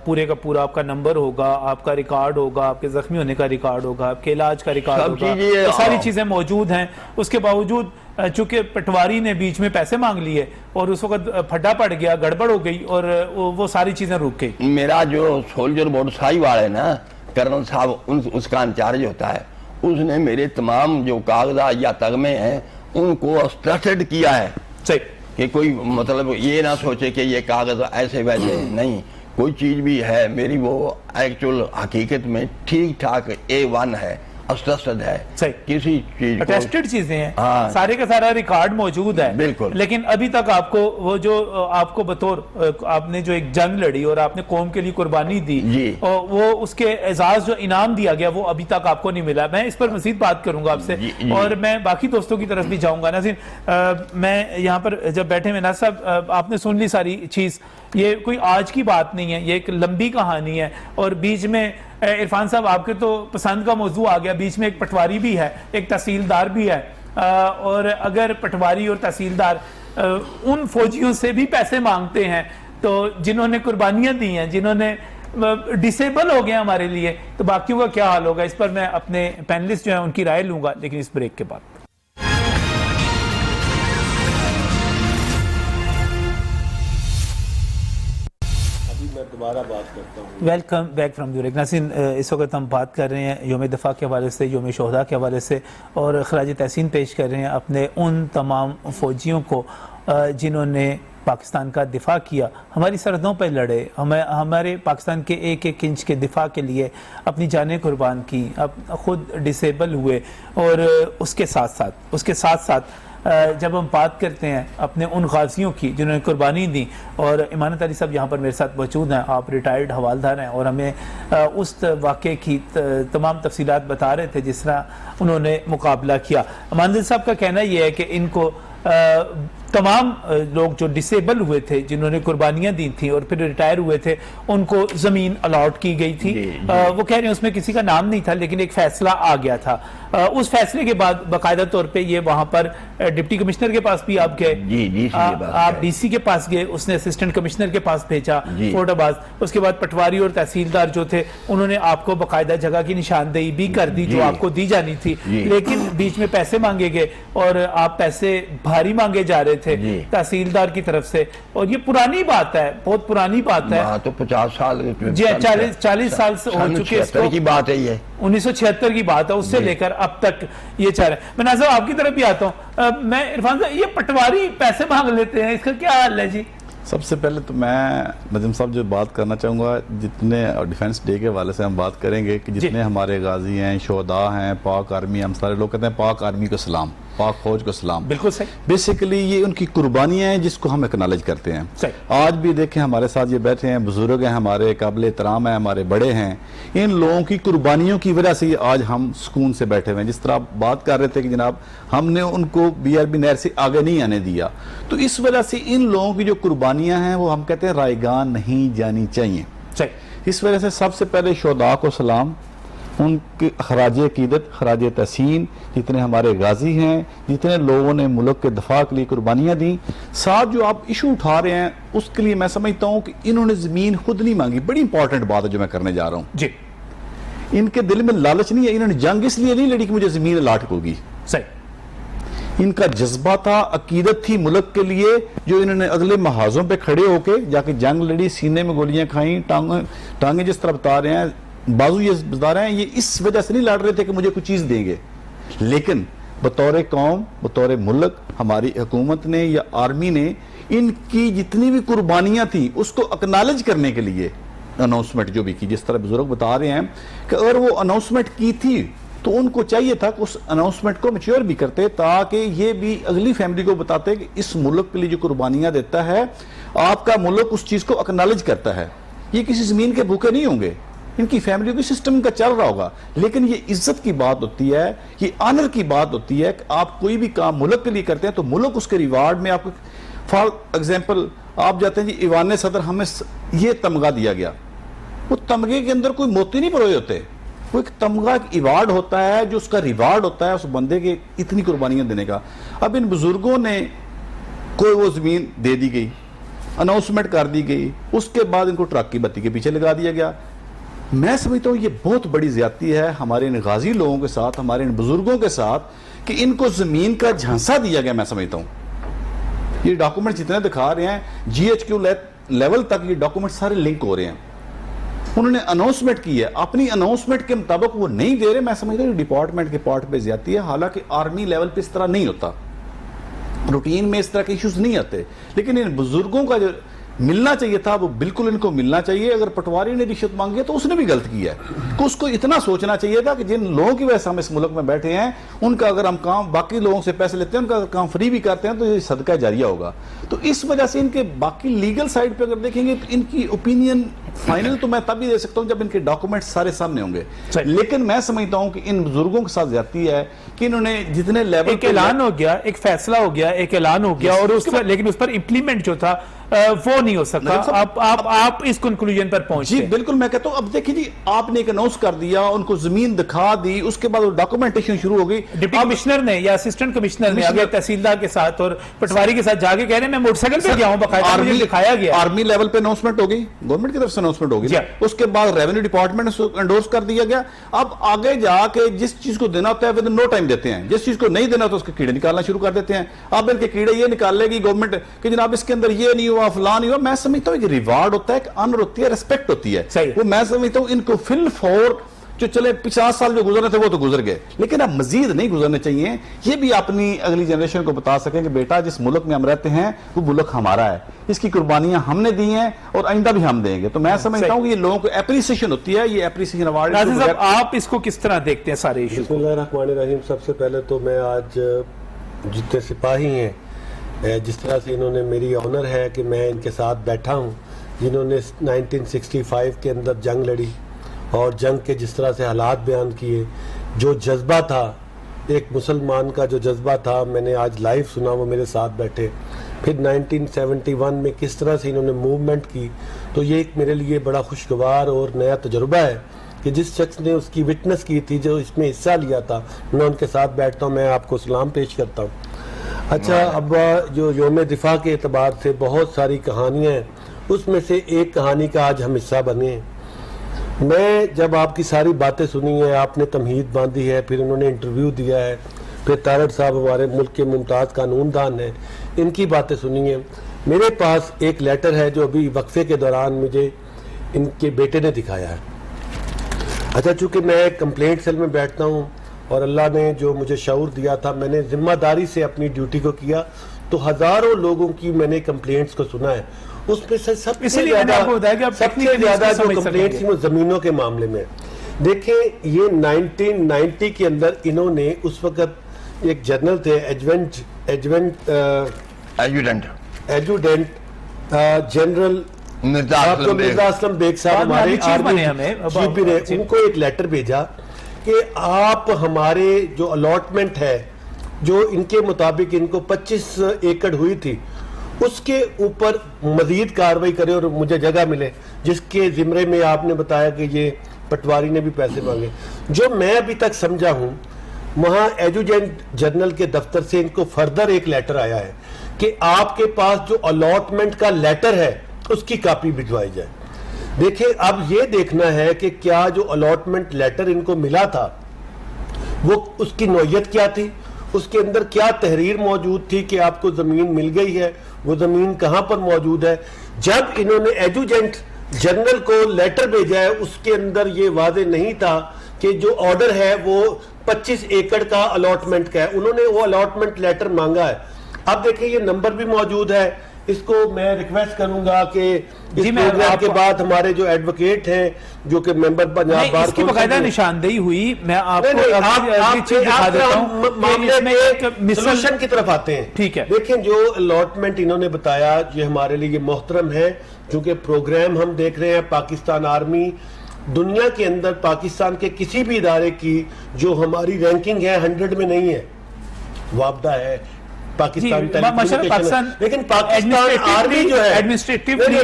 [SPEAKER 1] پورے کا پورا آپ کا نمبر ہوگا، آپ کا ریکارڈ ہوگا، آپ کے زخمی ہونے کا ریکارڈ ہوگا، آپ کے علاج کا ریکارڈ ہوگا، یہ ساری چیزیں موجود ہیں۔ اس کے باوجود چونکہ پٹواری نے بیچ میں پیسے مانگ لیے اور اس وقت پھڈا پڑ گیا، گڑبڑ ہو گئی اور وہ ساری چیزیں رک گئی۔
[SPEAKER 2] میرا جو سولجر بورڈ سائی والا ہے نا، کرنل صاحب اس کا انچارج ہوتا ہے، اس نے میرے تمام جو کاغذات یا تغمے ہیں ان کو اسٹرکچرڈ کیا ہے، کہ کوئی مطلب یہ نہ سوچے کہ یہ کاغذ ایسے ویسے نہیں، کوئی چیز بھی ہے میری وہ ایکچول حقیقت میں ٹھیک ٹھاک A1 ہے، اسٹرکچرڈ ہے، کسی چیز
[SPEAKER 1] اٹیسٹڈ چیزیں ہیں، سارے کا سارا ریکارڈ موجود ہے
[SPEAKER 2] بالکل۔
[SPEAKER 1] لیکن ابھی تک آپ کو وہ جو آپ کو بطور آپ نے جو ایک جنگ لڑی اور آپ نے قوم کے لیے قربانی دی، وہ اس کے اعزاز جو انعام دیا گیا وہ ابھی تک آپ کو نہیں ملا۔ میں اس پر مزید بات کروں گا آپ سے اور میں باقی دوستوں کی طرف بھی جاؤں گا۔ ناظرین، میں یہاں پر جب بیٹھے میں ناصر صاحب آپ نے سن لی ساری چیز، یہ کوئی آج کی بات نہیں ہے، یہ ایک لمبی کہانی ہے اور بیچ میں عرفان صاحب آپ کے تو پسند کا موضوع آ گیا، بیچ میں ایک پٹواری بھی ہے، ایک تحصیلدار بھی ہے، اور اگر پٹواری اور تحصیلدار ان فوجیوں سے بھی پیسے مانگتے ہیں تو جنہوں نے قربانیاں دی ہیں، جنہوں نے ڈسیبل ہو گئے ہمارے لیے، تو باقیوں کا کیا حال ہوگا؟ اس پر میں اپنے پینلسٹ جو ہیں ان کی رائے لوں گا، لیکن اس بریک کے بعد۔
[SPEAKER 3] دوبارہ بات کرتا ہوں۔
[SPEAKER 1] Welcome back from the break. ناظرین، اس وقت ہم بات کر رہے ہیں یوم دفاع کے حوالے سے، یوم شہداء کے حوالے سے، اور خراج تحسین پیش کر رہے ہیں اپنے ان تمام فوجیوں کو جنہوں نے پاکستان کا دفاع کیا، ہماری سرحدوں پہ لڑے، ہمارے پاکستان کے ایک ایک انچ کے دفاع کے لیے اپنی جانیں قربان کی، خود ڈسیبل ہوئے، اور اس کے ساتھ ساتھ جب ہم بات کرتے ہیں اپنے ان غازیوں کی جنہوں نے قربانی دی، اور امانت علی صاحب یہاں پر میرے ساتھ موجود ہیں، آپ ریٹائرڈ حوالدار ہیں اور ہمیں اس واقعے کی تمام تفصیلات بتا رہے تھے جس طرح انہوں نے مقابلہ کیا۔ امانت علی صاحب کا کہنا یہ ہے کہ ان کو تمام لوگ جو ڈسیبل ہوئے تھے، جنہوں نے قربانیاں دی تھیں اور پھر ریٹائر ہوئے تھے، ان کو زمین الاٹ کی گئی تھی۔ وہ کہہ رہے ہیں اس میں کسی کا نام نہیں تھا لیکن ایک فیصلہ آ گیا تھا۔ اس فیصلے کے بعد باقاعدہ طور پہ یہ وہاں پر ڈپٹی کمشنر کے پاس بھی آپ گئے، آپ ڈی سی کے پاس گئے، اس نے اسسٹنٹ کمشنر کے پاس بھیجا فورٹ آباد، اس کے بعد پٹواری اور تحصیلدار جو تھے انہوں نے آپ کو باقاعدہ جگہ کی نشاندہی بھی کر دی جو آپ کو دی جانی تھی، لیکن بیچ میں پیسے مانگے گئے اور آپ پیسے بھاری مانگے جا رہے تھے تحصیلدار کی طرف سے، اور یہ پرانی بات ہے، بہت پرانی بات ہے،
[SPEAKER 2] تو 50 سال
[SPEAKER 1] 40 سال سے ہو چکے،
[SPEAKER 2] 1976 کی بات ہے، یہ
[SPEAKER 1] 1976 کی بات ہے، اس سے لے کر اب تک یہ چل رہا ہے۔ میں ناظر آپ کی طرف بھی آتا ہوں، میں عرفان صاحب یہ پٹواری پیسے مانگ لیتے ہیں، اس کا کیا حال ہے جی؟
[SPEAKER 3] سب سے پہلے تو میں نجم صاحب جو بات کرنا چاہوں گا، جتنے ڈیفنس ڈے کے حوالے سے ہم بات کریں گے کہ جتنے ہمارے غازی ہیں، شہداء ہیں، پاک آرمی، ہم سارے لوگ کہتے ہیں پاک آرمی کو سلام، پاک فوج کو سلام،
[SPEAKER 1] بالکل صحیح۔
[SPEAKER 3] بیسیکلی یہ ان کی قربانیاں ہیں جس کو ہم اکنالج کرتے ہیں۔ آج بھی دیکھیں ہمارے ساتھ یہ بیٹھے ہیں، بزرگ ہیں ہمارے، قابل احترام ہیں ہمارے، بڑے ہیں، ان لوگوں کی قربانیوں کی وجہ سے آج ہم سکون سے بیٹھے ہوئے ہیں۔ جس طرح آپ بات کر رہے تھے کہ جناب ہم نے ان کو BRB نہر سے آگے نہیں آنے دیا، تو اس وجہ سے ان لوگوں کی جو قربانیاں ہیں وہ ہم کہتے ہیں رائگان نہیں جانی چاہیے۔ اس وجہ سے سب سے پہلے شہداء کو سلام، ان کی خراج عقیدت، خراج تحسین، جتنے ہمارے غازی ہیں، جتنے لوگوں نے ملک کے دفاع کے لیے قربانیاں دیں۔ ساتھ جو آپ ایشو اٹھا رہے ہیں اس کے لیے میں سمجھتا ہوں کہ انہوں نے زمین خود نہیں مانگی، بڑی امپورٹنٹ بات ہے جو میں کرنے جا رہا ہوں۔ ان کے دل میں لالچ نہیں ہے، انہوں نے جنگ اس لیے نہیں لڑی کہ مجھے زمین الاٹ ہوگی، ان کا جذبہ تھا، عقیدت تھی ملک کے لیے، جو انہوں نے اگلے محاذوں پہ کھڑے ہو کے جا کے جنگ لڑی، سینے میں گولیاں کھائیں، ٹانگیں جس طرح بتا رہے ہیں، بازو یہ بتا رہے ہیں، یہ اس وجہ سے نہیں لڑ رہے تھے کہ مجھے کچھ چیز دیں گے، لیکن بطور قوم، بطور ملک، ہماری حکومت نے یا آرمی نے ان کی جتنی بھی قربانیاں تھیں اس کو اکنالج کرنے کے لیے اناؤنسمنٹ جو بھی کی، جس طرح بزرگ بتا رہے ہیں کہ اگر وہ اناؤنسمنٹ کی تھی تو ان کو چاہیے تھا کہ اس اناؤنسمنٹ کو میچور بھی کرتے، تاکہ یہ بھی اگلی فیملی کو بتاتے کہ اس ملک کے لیے جو قربانیاں دیتا ہے آپ کا ملک اس چیز کو اکنالج کرتا ہے. یہ کسی زمین کے بھوکے نہیں ہوں گے, ان کی فیملیوں کی سسٹم کا چل رہا ہوگا, لیکن یہ عزت کی بات ہوتی ہے, یہ آنر کی بات ہوتی ہے کہ آپ کوئی بھی کام ملک کے لیے کرتے ہیں تو ملک اس کے ریوارڈ میں آپ کو, فار ایگزامپل آپ جاتے ہیں جی ایوان صدر ہمیں یہ تمغہ دیا گیا, وہ تمغے کے اندر کوئی موتی نہیں پروئے ہوتے, وہ ایک تمغہ ایک ایوارڈ ہوتا ہے جو اس کا ریوارڈ ہوتا ہے اس بندے کے اتنی قربانیاں دینے کا. اب ان بزرگوں نے کوئی وہ زمین دے دی گئی, اناؤنسمنٹ کر دی گئی, اس کے بعد ان کو ٹرک کی بتی کے پیچھے لگا دیا گیا. میں سمجھتا ہوں یہ بہت بڑی زیادتی ہے ہمارے ان غازی لوگوں کے ساتھ, ہمارے ان بزرگوں کے ساتھ, کہ ان کو زمین کا جھانسا دیا گیا. میں سمجھتا ہوں یہ ڈاکومنٹ جتنے دکھا رہے ہیں جی ایچ کیو لیول تک یہ ڈاکومنٹ سارے لنک ہو رہے ہیں. انہوں نے اناؤنسمنٹ کی ہے, اپنی اناؤنسمنٹ کے مطابق وہ نہیں دے رہے. میں سمجھتا ہوں ڈپارٹمنٹ کے پارٹ پہ زیادتی ہے, حالانکہ آرمی لیول پہ اس طرح نہیں ہوتا, روٹین میں اس طرح کے ایشوز نہیں آتے. لیکن ان بزرگوں کا جو ملنا چاہیے تھا وہ بالکل ان کو ملنا چاہیے. اگر پٹواری نے رشوت مانگی ہے تو اس نے بھی غلط کیا ہے, کہ اس کو اتنا سوچنا چاہیے تھا کہ جن لوگوں کی وجہ سے ہم اس ملک میں بیٹھے ہیں ان کا اگر ہم کام باقی لوگوں سے پیسے لیتے ہیں, ان کا کام فری بھی کرتے ہیں تو یہ صدقہ جاریہ ہوگا. تو اس وجہ سے ان کے باقی لیگل سائڈ پہ اگر دیکھیں گے تو ان کی اوپینین فائنل تو میں تب بھی دے سکتا ہوں جب ان کے ڈاکومنٹ سارے سامنے ہوں گے. لیکن میں سمجھتا ہوں کہ ان بزرگوں کے ساتھ زیادتی ہے کہ انہوں نے جتنے لیول
[SPEAKER 1] ایک اعلان ہو گیا, ایک فیصلہ ہو گیا, ایک اعلان ہو گیا, اور لیکن اس پر امپلیمنٹ جو تھا وہ نہیں ہو سکا. آپ اس کنکلوژن پر پہنچے.
[SPEAKER 3] جی بالکل, میں کہتا ہوں اب دیکھیں جی آپ نے ایک اناؤنس کر دیا, ان کو زمین دکھا دی, اس کے بعد وہ ڈاکومنٹیشن شروع ہو گئی.
[SPEAKER 1] ڈپٹی کمشنر نے یا اسسٹنٹ کمشنر نے اگر تحصیلدار کے ساتھ اور پٹواری کے ساتھ جا کے کہہ رہے ہیں میں موٹر سائیکل پہ گیا ہوں, باقاعدہ مجھے دکھایا گیا.
[SPEAKER 3] آرمی لیول پہ اناؤنسمنٹ ہو گئی, گورنمنٹ کی طرف سے اناؤنسمنٹ ہو گئی, اس کے بعد ریونیو ڈپارٹمنٹ انڈورس کر دیا گیا. اب آگے جا کے جس چیز کو دینا ہوتا ہے ود نو ٹائم دیتے ہیں, جس چیز کو نہیں دینا ہوتا اس کے کیڑے نکالنا شروع کر دیتے ہیں. اب ان کے کیڑے یہ نکال لے گی گورنمنٹ کہ جناب اس کے اندر یہ نہیں ہوا, فلاں نہیں ہوا. میں سمجھتا ہوں کہ ریوارڈ ہوتا ہے, ایک آنر ہوتی ہے, ریسپیکٹ ہوتی ہے. وہ میں سمجھتا ہوں ان کو فل فور جو چلے 50 سال جو گزرنے تھے وہ تو گزر گئے, لیکن اب مزید نہیں گزرنے چاہیے. یہ بھی اپنی اگلی جنریشن کو بتا سکیں کہ بیٹا جس ملک میں ہم رہتے ہیں وہ ملک ہمارا ہے, اس کی قربانیاں ہم نے دی ہیں اور آئندہ بھی ہم دیں گے. تو میں سمجھتا ہوں کہ یہ لوگوں کو اپریسیشن ہوتی ہے, یہ اپریسیشن ایوارڈ.
[SPEAKER 1] ناظر صاحب آپ اس کو کس طرح دیکھتے ہیں سارے ایشو؟
[SPEAKER 4] بسم اللہ الرحمن الرحیم. سب سے پہلے تو میں آج جتنے سپاہی ہیں, جس طرح سے انہوں نے, میری آنر ہے کہ میں ان کے ساتھ بیٹھا ہوں, جنہوں نے 1965 کے اندر جنگ لڑی اور جنگ کے جس طرح سے حالات بیان کیے, جو جذبہ تھا ایک مسلمان کا, جو جذبہ تھا میں نے آج لائیو سنا, وہ میرے ساتھ بیٹھے. پھر 1971 میں کس طرح سے انہوں نے موومنٹ کی, تو یہ ایک میرے لیے بڑا خوشگوار اور نیا تجربہ ہے کہ جس شخص نے اس کی وٹنس کی تھی, جو اس میں حصہ لیا تھا, میں ان کے ساتھ بیٹھتا ہوں, میں آپ کو سلام پیش کرتا ہوں. اچھا, اب جو یوم دفاع کے اعتبار سے بہت ساری کہانیاں ہیں, اس میں سے ایک کہانی کا آج ہم حصہ بنے ہیں. میں جب آپ کی ساری باتیں سنی ہیں, آپ نے تمہید باندھی ہے, پھر انہوں نے انٹرویو دیا ہے, پھر تارڑ صاحب ہمارے ملک کے ممتاز قانون دان ہیں, ان کی باتیں سنی ہیں. میرے پاس ایک لیٹر ہے جو ابھی وقفے کے دوران مجھے ان کے بیٹے نے دکھایا ہے. اچھا, چونکہ میں کمپلینٹ سیل میں بیٹھتا ہوں اور اللہ نے جو مجھے شعور دیا تھا, میں نے ذمہ داری سے اپنی ڈیوٹی کو کیا, تو ہزاروں لوگوں کی میں نے کمپلینٹس کو سنا ہے. اس میں سے سب سے زیادہ جو کمپلینٹس ہیں وہ زمینوں کے معاملے میں. دیکھیں, یہ 1990 کے اندر انہوں نے, اس وقت ایک جنرل تھے ایجوڈنٹ جنرل مرزا اسلم بیگ صاحب, ہمارے آرمی نے ان کو ایک لیٹر بھیجا کہ آپ ہمارے جو الاٹمنٹ ہے, جو ان کے مطابق ان کو 25 ایکڑ ہوئی تھی, اس کے اوپر مزید کاروائی کرے اور مجھے جگہ ملے, جس کے زمرے میں آپ نے بتایا کہ یہ پٹواری نے بھی پیسے مانگے. جو میں ابھی تک سمجھا ہوں, وہاں ایڈجوٹنٹ جنرل کے دفتر سے ان کو فردر ایک لیٹر آیا ہے کہ آپ کے پاس جو الاٹمنٹ کا لیٹر ہے اس کی کاپی بھجوائی جائے. دیکھیں, اب یہ دیکھنا ہے کہ کیا جو الاٹمنٹ لیٹر ان کو ملا تھا وہ اس کی نوعیت کیا تھی, اس کے اندر کیا تحریر موجود تھی کہ آپ کو زمین مل گئی ہے, وہ زمین کہاں پر موجود ہے. جب انہوں نے ایڈجوٹنٹ جنرل کو لیٹر بھیجا ہے, اس کے اندر یہ واضح نہیں تھا کہ جو آرڈر ہے وہ 25 ایکڑ کا الاٹمنٹ کا ہے. انہوں نے وہ الاٹمنٹ لیٹر مانگا ہے. اب دیکھیں, یہ نمبر بھی موجود ہے, اس کو میں ریکویسٹ کروں گا کہ اس
[SPEAKER 1] جی میں
[SPEAKER 4] پروگرام کے بعد ہمارے جو ایڈوکیٹ ہیں جو کہ ممبر پنجاب بار
[SPEAKER 1] اس کی باقاعدہ نشاندہی ہوئی. میں آپ کو چیز دکھا دیتا ہوں.
[SPEAKER 4] معاملے میں ایک سولوشن کی طرف آتے ہیں.
[SPEAKER 1] ٹھیک ہے,
[SPEAKER 4] دیکھیں جو الاٹمنٹ انہوں نے بتایا یہ ہمارے لیے محترم ہے, کیونکہ پروگرام ہم دیکھ رہے ہیں پاکستان آرمی دنیا کے اندر پاکستان کے کسی بھی ادارے کی جو ہماری رینکنگ ہے 100 میں نہیں ہے. وابدہ ہے, پاکستان لیکن پاکستان آرمی جو ہے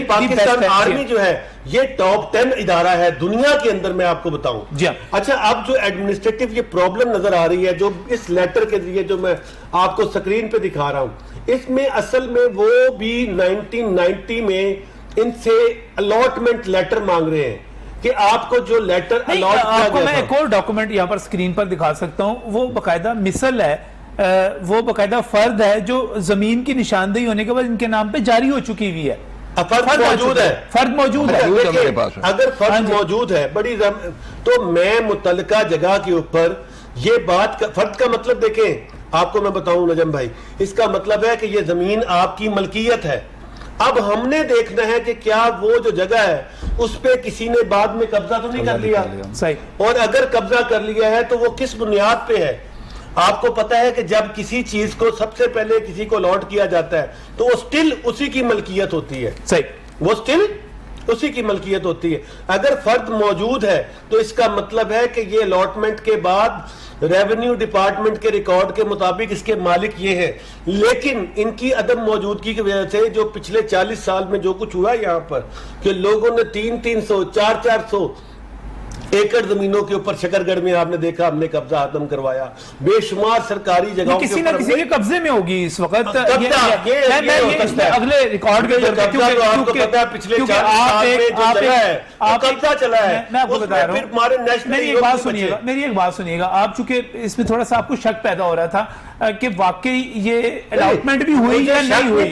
[SPEAKER 4] پاکستان آرمی جو ہے یہ ٹاپ 10 ادارہ ہے دنیا کے اندر, میں آپ کو بتاؤں. اچھا, اب جو ایڈمنسٹریٹو یہ پرابلم نظر آ رہی ہے جو اس لیٹر کے ذریعے جو میں آپ کو سکرین پہ دکھا رہا ہوں, اس میں اصل میں وہ بھی 1990 میں ان سے الاٹمنٹ لیٹر مانگ رہے ہیں کہ آپ کو جو لیٹر الاٹ کیا گیا.
[SPEAKER 1] میں ایک اور ڈاکومنٹ یہاں پر سکرین پر دکھا سکتا ہوں, وہ باقاعدہ مثل ہے, وہ باقاعدہ فرد ہے جو زمین کی نشاندہی ہونے کے بعد ان کے نام پہ جاری ہو چکی ہوئی ہے.
[SPEAKER 4] فرد موجود ہے,
[SPEAKER 1] فرد موجود ہے.
[SPEAKER 4] اگر فرد موجود ہے بڑی تو میں متعلقہ جگہ کے اوپر یہ بات فرد کا مطلب دیکھیں آپ کو میں بتاؤں نجم بھائی, اس کا مطلب ہے کہ یہ زمین آپ کی ملکیت ہے. اب ہم نے دیکھنا ہے کہ کیا وہ جو جگہ ہے اس پہ کسی نے بعد میں قبضہ تو نہیں کر لیا, اور اگر قبضہ کر لیا ہے تو وہ کس بنیاد پہ ہے. آپ کو پتا ہے کہ جب کسی چیز کو سب سے پہلے کسی کو الاٹ کیا جاتا ہے تو وہ سٹل اسی کی ملکیت ہوتی ہے. وہ سٹل اسی کی ملکیت ہوتی ہے. اگر فرد موجود ہے تو اس کا مطلب ہے کہ یہ الاٹمنٹ کے بعد ریونیو ڈپارٹمنٹ کے ریکارڈ کے مطابق اس کے مالک یہ ہیں, لیکن ان کی عدم موجودگی کی وجہ سے جو پچھلے 40 سال میں جو کچھ ہوا یہاں پر کہ لوگوں نے 300 400 ایکڑ زمینوں کے اوپر شکرگڑھ میں آپ نے دیکھا ہم نے قبضہ ختم کروایا, بے شمار سرکاری جگہوں کے
[SPEAKER 1] کسی نہ کسی کے قبضے میں ہوگی اس وقت.
[SPEAKER 4] اگلے ریکارڈ کے پچھلے 40 سال میں جو جگہ ہے قبضہ چلا ہے.
[SPEAKER 1] میں آپ کو بتا رہا ہوں, میری ایک بات سنیے گا. آپ چونکہ اس میں تھوڑا سا آپ کو شک پیدا ہو رہا تھا کہ واقعی یہ الاٹمنٹ بھی ہوئی یا نہیں ہوئی,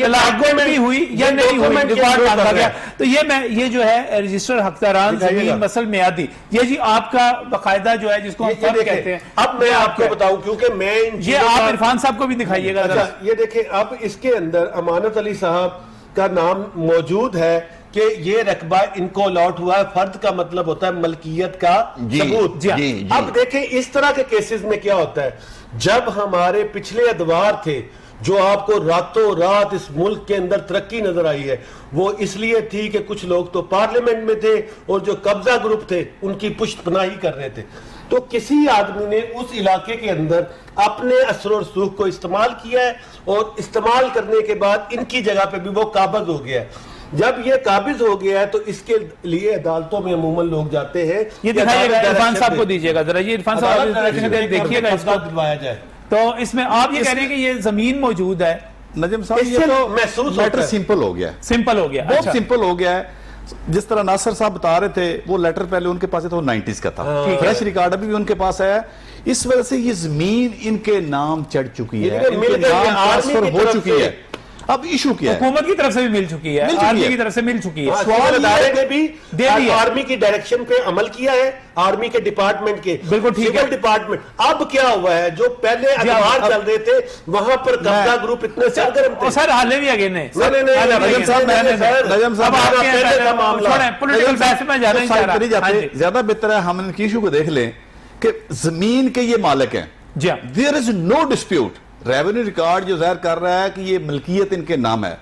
[SPEAKER 1] الاٹمنٹ بھی ہوئی یا نہیں ہوئی, ریکارڈ مانگا گیا. تو یہ جو ہے رجسٹر حقداران زمین مسل میادی, یہ جی آپ کا باقاعدہ جو ہے جس کو ہم فرد کہتے ہیں.
[SPEAKER 4] اب میں آپ کو بتاؤں کیونکہ میں
[SPEAKER 1] یہ آپ عرفان صاحب کو بھی دکھائیے گا.
[SPEAKER 4] یہ دیکھیں اب اس کے اندر امانت علی صاحب کا نام موجود ہے کہ یہ رقبہ ان کو الاٹ ہوا ہے. فرد کا مطلب ہوتا ہے ملکیت کا ثبوت. اب دیکھیں اس طرح کے کیسز میں کیا ہوتا ہے, جب ہمارے پچھلے ادوار تھے جو آپ کو راتوں رات اس ملک کے اندر ترقی نظر آئی ہے, وہ اس لیے تھی کہ کچھ لوگ تو پارلیمنٹ میں تھے اور جو قبضہ گروپ تھے ان کی پشت پناہی کر رہے تھے. تو کسی آدمی نے اس علاقے کے اندر اپنے اثر و رسوخ کو استعمال کیا ہے, اور استعمال کرنے کے بعد ان کی جگہ پہ بھی وہ قابض ہو گیا ہے. جب یہ قابض ہو گیا ہے تو اس کے لیے عدالتوں میں عموماً لوگ جاتے ہیں.
[SPEAKER 1] یہ دکھائیے گا, عرفان صاحب کو دیجیے گا ذرا, یہ عرفان صاحب دیکھیے گا اس کو
[SPEAKER 4] دلوایا جائے.
[SPEAKER 1] تو اس میں آپ یہ کہہ رہے ہیں کہ یہ زمین موجود ہے.
[SPEAKER 3] نجم صاحب یہ تو
[SPEAKER 4] محسوس
[SPEAKER 3] لیٹر سمپل ہو گیا ہے,
[SPEAKER 1] سمپل ہو گیا,
[SPEAKER 3] بہت سمپل ہو گیا ہے. جس طرح ناصر صاحب بتا رہے تھے وہ لیٹر پہلے ان کے پاس ہے تو 90s کا تھا, فریش ریکارڈ ابھی بھی ان کے پاس ہے. اس وجہ سے یہ زمین ان کے نام چڑھ چکی ہے, ان کے نام ٹرانسفر ہو چکی ہے. اب ایشو کیا ہے,
[SPEAKER 1] حکومت کی طرف سے بھی مل چکی ہے, آرمی کی طرف سے مل چکی ہے.
[SPEAKER 4] سوال ادارے نے بھی آرمی کی ڈائریکشن پہ عمل کیا ہے, آرمی کے ڈپارٹمنٹ کے,
[SPEAKER 1] بالکل ٹھیک ہے,
[SPEAKER 4] سول ڈپارٹمنٹ. اب کیا ہوا ہے, جو پہلے ادوار چل رہے تھے وہاں پر قبضہ گروپ اتنے سرگرم تھے.
[SPEAKER 1] سر حالے بھی آگے نہیں,
[SPEAKER 3] زیادہ بہتر ہے ہم ان کی ایشو کو دیکھ لیں کہ زمین کے یہ مالک ہیں. There is no dispute. Revenue record جو ظاہر کر رہا ہے کہ یہ ملکیت ان کے نام ہے.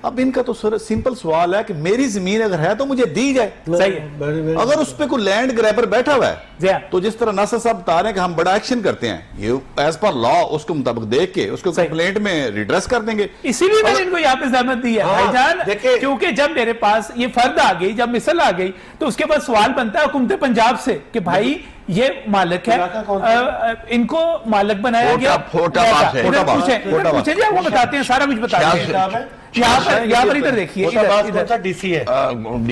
[SPEAKER 3] اب ان کا تو سمپل سوال ہے کہ میری زمین اگر ہے تو مجھے دی جائے. اگر اس پہ کوئی لینڈ گریبر بیٹھا ہوا ہے تو جس طرح ناصر صاحب بتا رہے ہیں کہ ہم بڑا ایکشن کرتے ہیں, یہ ایز پر لا اس کو مطابق دیکھ کے اس کو کمپلینٹ میں ریڈریس کر دیں گے.
[SPEAKER 1] اسی لیے میں نے ان کو یہاں پہ زحمت دی ہے بھائی جان, کیونکہ جب میرے پاس یہ فرد آ گئی, جب مثل آ گئی, تو اس کے بعد سوال بنتا ہے حکومت پنجاب سے کہ بھائی یہ مالک ہے, ان کو مالک بنایا گیا. پوچھیں جی, آپ کو بتاتے ہیں, سارا کچھ بتاتے ہیں. یہاں پر ادھر دیکھیے,
[SPEAKER 2] ڈی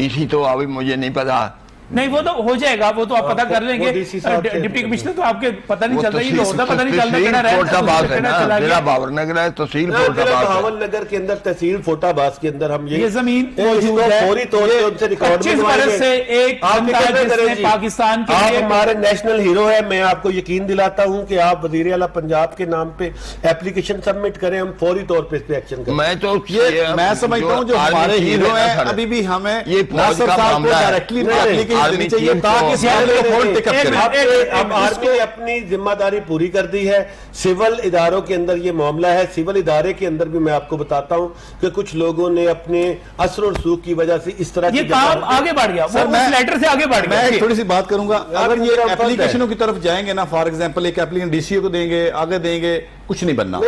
[SPEAKER 2] سی تو ابھی مجھے نہیں پتا,
[SPEAKER 1] نہیں وہ تو ہو جائے گا, وہ تو آپ پتہ کر لیں گے.
[SPEAKER 4] DC صاحب سے
[SPEAKER 1] ڈپٹی کمشنر تو آپ کے پتہ نہیں
[SPEAKER 2] وہ
[SPEAKER 1] چلتا, یہ ہوتا پتہ نہیں چلتا
[SPEAKER 2] تحصیل
[SPEAKER 1] کہنا رہا
[SPEAKER 2] فورٹ آباد ہے نا,
[SPEAKER 1] چلا
[SPEAKER 2] ضلع
[SPEAKER 1] گیا.
[SPEAKER 2] بھاور نگر ہے, تحصیل فورٹ
[SPEAKER 4] ضلع
[SPEAKER 2] آباد ہے.
[SPEAKER 4] بہاول نگر کے اندر تحصیل فورٹ آباد کے اندر ہم
[SPEAKER 1] یہ زمین
[SPEAKER 4] اس
[SPEAKER 1] موجود
[SPEAKER 4] کو
[SPEAKER 1] ہے.
[SPEAKER 4] فوری طور پہ ان سے ریکارڈ
[SPEAKER 1] 25 برس سے ایک بندہ جس نے پاکستان کے
[SPEAKER 4] آپ
[SPEAKER 1] لیے
[SPEAKER 4] ہمارے نیشنل ہیرو ہے. میں آپ کو یقین دلاتا ہوں کہ آپ وزیر اعلیٰ پنجاب کے نام پہ اپلیکیشن سبمٹ کریں, ہم فوری طور پہ اس پہ ایکشن کریں.
[SPEAKER 2] میں تو
[SPEAKER 3] میں سمجھتا ہوں جو ہمارے ہیرو ہیں ابھی بھی ہمیں
[SPEAKER 2] یہ
[SPEAKER 3] ناصر صاحب کو ڈائریکٹلی اپلیکیشن دینی چاہیے تاکہ اس معاملے کو فوراً ٹیک اپ کریں.
[SPEAKER 4] اب آرمی نے اپنی ذمہ داری پوری کر دی ہے. سول اداروں کے اندر یہ معاملہ ہے. سول ادارے کے اندر بھی میں آپ کو بتاتا ہوں کہ کچھ لوگوں نے اپنے اثر و رسوخ کی وجہ سے اس طرح
[SPEAKER 1] یہ کام آگے بڑھ گیا, وہ اس لیٹر سے آگے بڑھ گیا.
[SPEAKER 3] میں تھوڑی سی بات کروں گا. اگر یہ اپلیکیشنوں کی طرف جائیں گے نا, فار ایگزامپل ایک اپلیکیشن ڈی سی او کو دیں گے, آگے دیں گے, کچھ نہیں بننا.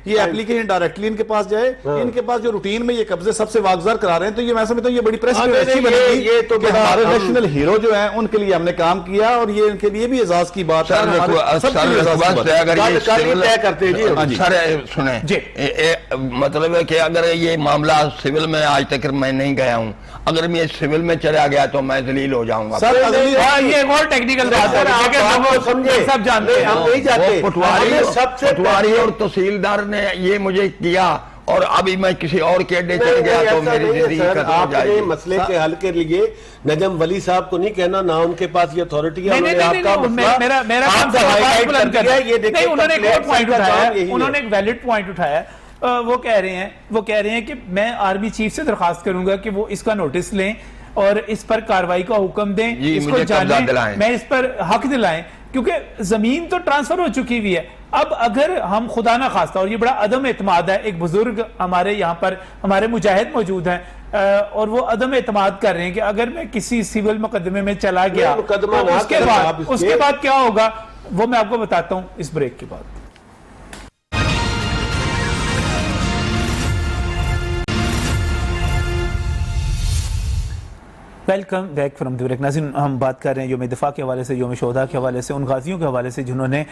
[SPEAKER 3] یہ اپلیکیشن ڈائریکٹلی ان کے پاس جائے, ان کے پاس جو روٹین میں یہ قبضے سب سے واگزار کرا رہے ہیں, تو یہ میں سمجھتا ہوں یہ بڑی پریس اچھی بنے گی کہ ہمارے نیشنل ہیرو جو ہیں ان کے لیے ہم نے کام کیا, اور یہ ان کے لیے بھی اعزاز کی بات ہے.
[SPEAKER 2] مطلب ہے کہ اگر یہ معاملہ سول میں آج تک میں نہیں گیا ہوں, اگر میں سول میں چلا گیا تو میں ذلیل ہو جاؤں گا.
[SPEAKER 1] یہ ایک اور ٹیکنیکل بات ہے, سب جانتے ہیں, ہم نہیں جاتے.
[SPEAKER 2] پٹواری اور تحصیلدار نے یہ مجھے کیا, اور ابھی میں کسی اور کے اڈے چل گیا تو میری زندگی ختم ہو جائے گی.
[SPEAKER 4] آپ نے مسئلے کے حل کے لیے نجم ولی صاحب کو نہیں کہنا, نہ ان کے پاس یہ اتھارٹی ہے. انہوں
[SPEAKER 1] نے ایک ویلڈ پوائنٹ اٹھایا. وہ کہہ رہے ہیں کہ میں آرمی چیف سے درخواست کروں گا کہ وہ اس کا نوٹس لیں اور اس پر کاروائی کا حکم دیں, اس کو جانیں, میں اس پر حق دلائیں, کیونکہ زمین تو ٹرانسفر ہو چکی ہوئی ہے. اب اگر ہم خدا نہ خواستہ, اور یہ بڑا عدم اعتماد ہے, ایک بزرگ ہمارے یہاں پر ہمارے مجاہد موجود ہیں اور وہ عدم اعتماد کر رہے ہیں کہ اگر میں کسی سیول مقدمے میں چلا گیا اس کے بعد کیا ہوگا, وہ میں آپ کو بتاتا ہوں اس بریک کے بعد. Welcome back from the break. ناظرین, ہم بات کر رہے ہیں یوم دفاع کے حوالے سے, یوم شہداء کے حوالے سے, ان غازیوں کے حوالے سے جنہوں نے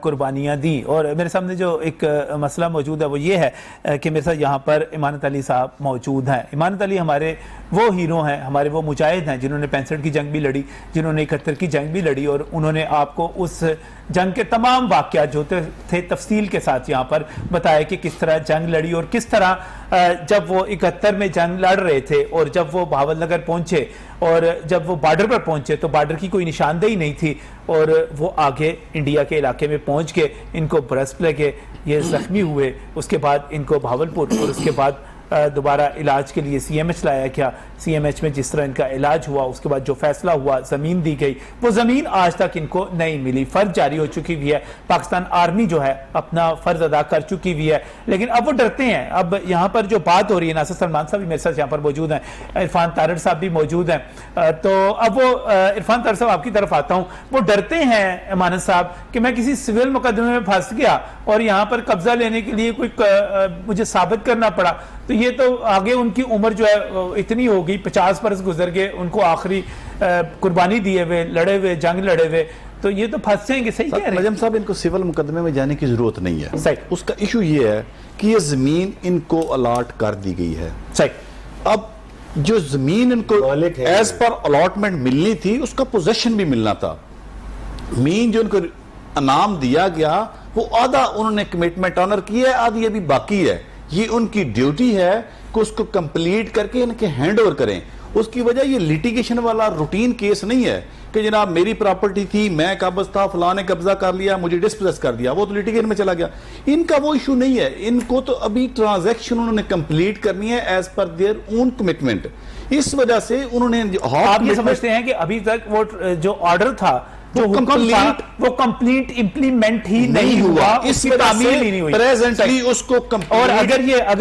[SPEAKER 1] قربانیاں دی. اور میرے سامنے جو ایک مسئلہ موجود ہے وہ یہ ہے کہ میرے ساتھ یہاں پر امانت علی صاحب موجود ہیں. امانت علی ہمارے وہ ہیرو ہیں, ہمارے وہ مجاہد ہیں جنہوں نے 65 کی جنگ بھی لڑی, جنہوں نے 71 کی جنگ بھی لڑی, اور انہوں نے آپ کو اس جنگ کے تمام واقعات جو تھے تفصیل کے ساتھ یہاں پر بتایا کہ کس طرح جنگ لڑی, اور کس طرح جب وہ 71 میں جنگ لڑ رہے تھے اور جب وہ بہاول نگر پہنچے اور جب وہ بارڈر پر پہنچے تو بارڈر کی کوئی نشاندہی نہیں تھی, اور وہ آگے انڈیا کے علاقے میں پہنچ گئے, ان کو برسٹ لگے, یہ زخمی ہوئے, اس کے بعد ان کو بہاولپور اور اس کے بعد دوبارہ علاج کے لیے سی ایم ایچ لایا گیا. سی ایم ایچ میں جس طرح ان کا علاج ہوا, اس کے بعد جو فیصلہ ہوا, زمین دی گئی, وہ زمین آج تک ان کو نہیں ملی. فرض جاری ہو چکی ہوئی ہے, پاکستان آرمی جو ہے اپنا فرض ادا کر چکی ہوئی ہے, لیکن اب وہ ڈرتے ہیں. اب یہاں پر جو بات ہو رہی ہے, ناصر سلمان صاحب بھی میرے ساتھ یہاں پر موجود ہیں, عرفان تارڑ صاحب بھی موجود ہیں, تو اب وہ عرفان تارڑ صاحب آپ کی طرف آتا ہوں. وہ ڈرتے ہیں امانت صاحب کہ میں کسی سول مقدمے میں پھنس گیا اور یہاں پر قبضہ لینے کے لیے کوئی مجھے ثابت کرنا پڑا, تو یہ تو آگے ان کی عمر جو ہے اتنی ہو گئی, 50 برس گزر گئے, ان کو آخری قربانی دیے ہوئے, لڑے ہوئے, جنگ لڑے ہوئے, تو یہ تو پھنس جائیں گے. صحیح کہہ رہے ہیں
[SPEAKER 3] نجم صاحب, ان کو سول مقدمے میں جانے کی ضرورت نہیں ہے.
[SPEAKER 1] صحیح.
[SPEAKER 3] اس کا ایشو یہ ہے کہ یہ زمین ان کو الاٹ کر دی گئی ہے.
[SPEAKER 1] صحیح.
[SPEAKER 3] اب جو زمین ان کو ایز پر الاٹمنٹ ملنی تھی اس کا پوزیشن بھی ملنا تھا. زمین جو ان کو انعام دیا گیا وہ آدھا انہوں نے کمٹمنٹ آنر کی ہے, آدھی ابھی باقی ہے. یہ ان کی ڈیوٹی ہے کہ اس کو کمپلیٹ کر کے ان کے ہینڈ اوور کریں. اس کی وجہ یہ لیٹیگیشن والا روٹین کیس نہیں ہے کہ جناب میری پراپرٹی تھی, میں قابض تھا, فلاں نے قبضہ کر لیا, مجھے ڈسپوزیس کر دیا, وہ تو لیٹیگیشن میں چلا گیا. ان کا وہ ایشو نہیں ہے. ان کو تو ابھی ٹرانزیکشن انہوں نے کمپلیٹ کرنی ہے as per their own commitment. اس وجہ سے انہوں نے
[SPEAKER 1] آپ یہ سمجھتے ہیں کہ ابھی تک وہ جو آرڈر تھا, جو حکم تھا, وہ کمپلیٹ امپلیمنٹ ہی نہیں ہوا, اس کی تعمیل ہی نہیں ہوئی
[SPEAKER 3] پریزنٹلی اس کو.
[SPEAKER 1] اور اگر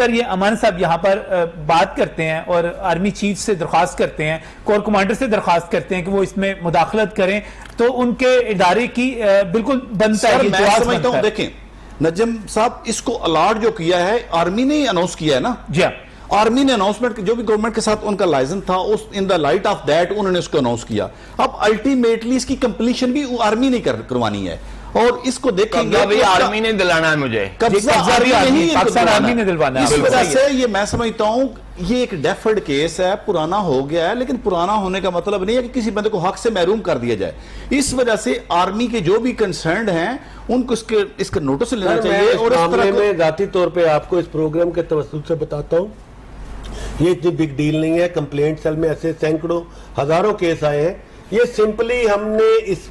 [SPEAKER 1] یہ امان صاحب یہاں پر بات کرتے ہیں اور آرمی چیف سے درخواست کرتے ہیں, کور کمانڈر سے درخواست کرتے ہیں کہ وہ اس میں مداخلت کریں, تو ان کے ادارے کی بالکل بنتا ہے.
[SPEAKER 3] میں سمجھتا ہوں, دیکھیں نجم صاحب, اس کو الاٹ جو کیا ہے آرمی نے ہی اناؤنس کیا ہے نا.
[SPEAKER 1] جی ہاں,
[SPEAKER 3] آرمی نے اناؤنسمنٹ, جو بھی گورنمنٹ کے ساتھ ان کا لائزن تھا, ان دا لائٹ آف دیٹ انہوں نے اس کو اناؤنس کیا. اب الٹیمیٹلی اس کی کمپلیشن بھی آرمی نہیں کروانی ہے, اور اس کو دیکھیں گے
[SPEAKER 2] بھی آرمی نے دلانا ہے مجھے،
[SPEAKER 3] قبضہ
[SPEAKER 1] بھی
[SPEAKER 3] آرمی نہیں
[SPEAKER 1] پاکستان آرمی نے دلوانا ہے.
[SPEAKER 3] اس وجہ سے یہ میں سمجھتا ہوں یہ ایک ڈیفرڈ کیس ہے، پرانا ہو گیا ہے، لیکن پرانا ہونے کا مطلب نہیں ہے کہ کسی بندے کو حق سے محروم کر دیا جائے. اس وجہ سے آرمی کے جو بھی کنسرنڈ ہیں ان کو اس کا نوٹس لینا چاہیے. اور اس
[SPEAKER 4] معاملے
[SPEAKER 3] طرح
[SPEAKER 4] میں ذاتی طور پہ آپ کو اس پروگرام کے توسط سے بتاتا ہوں، یہ اتنی بگ ڈیل نہیں ہے. کمپلینٹ سیل میں ایسے سینکڑوں ہزاروں کیس آئے ہیں. یہ سمپلی ہم نے اس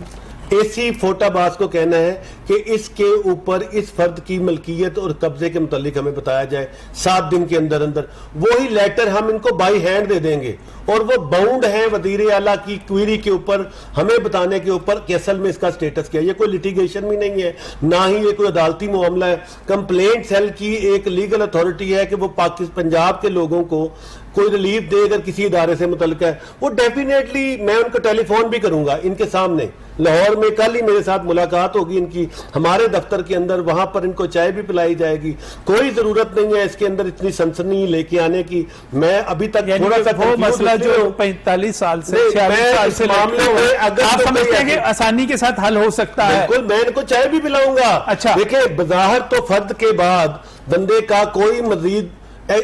[SPEAKER 4] اے سی فوٹا باز کو کہنا ہے کہ اس کے اوپر اس فرد کی ملکیت اور قبضے کے متعلق ہمیں بتایا جائے 7 دن کے اندر اندر. وہی لیٹر ہم ان کو بائی ہینڈ دے دیں گے اور وہ باؤنڈ ہیں وزیر اعلیٰ کی کوئری کے اوپر ہمیں بتانے کے اوپر کہ اصل میں اس کا سٹیٹس کیا ہے. یہ کوئی لیٹیگیشن بھی نہیں ہے، نہ ہی یہ کوئی عدالتی معاملہ ہے. کمپلینٹ سیل کی ایک لیگل اتھارٹی ہے کہ وہ پنجاب کے لوگوں کو کوئی ریلیف دے اگر کسی ادارے سے متعلق ہے. وہ ڈیفینیٹلی میں ان کو ٹیلی فون بھی کروں گا ان کے سامنے. لاہور میں کل ہی میرے ساتھ ملاقات ہوگی ان کی ہمارے دفتر کے اندر، وہاں پر ان کو چائے بھی پلائی جائے گی. کوئی ضرورت نہیں ہے اس کے اندر اتنی سنسنی لے کے آنے کی. میں ابھی تک تھوڑا سا
[SPEAKER 1] وہ مسئلہ جو 45 سال سے 46 سال سے معاملے میں آپ سمجھتے ہیں کہ آسانی کے ساتھ حل ہو سکتا ہے؟
[SPEAKER 4] بالکل، میں ان کو چائے بھی پلاؤں گا.
[SPEAKER 1] اچھا
[SPEAKER 4] دیکھیں، بظاہر تو فرد کے بعد بندے کا کوئی مزید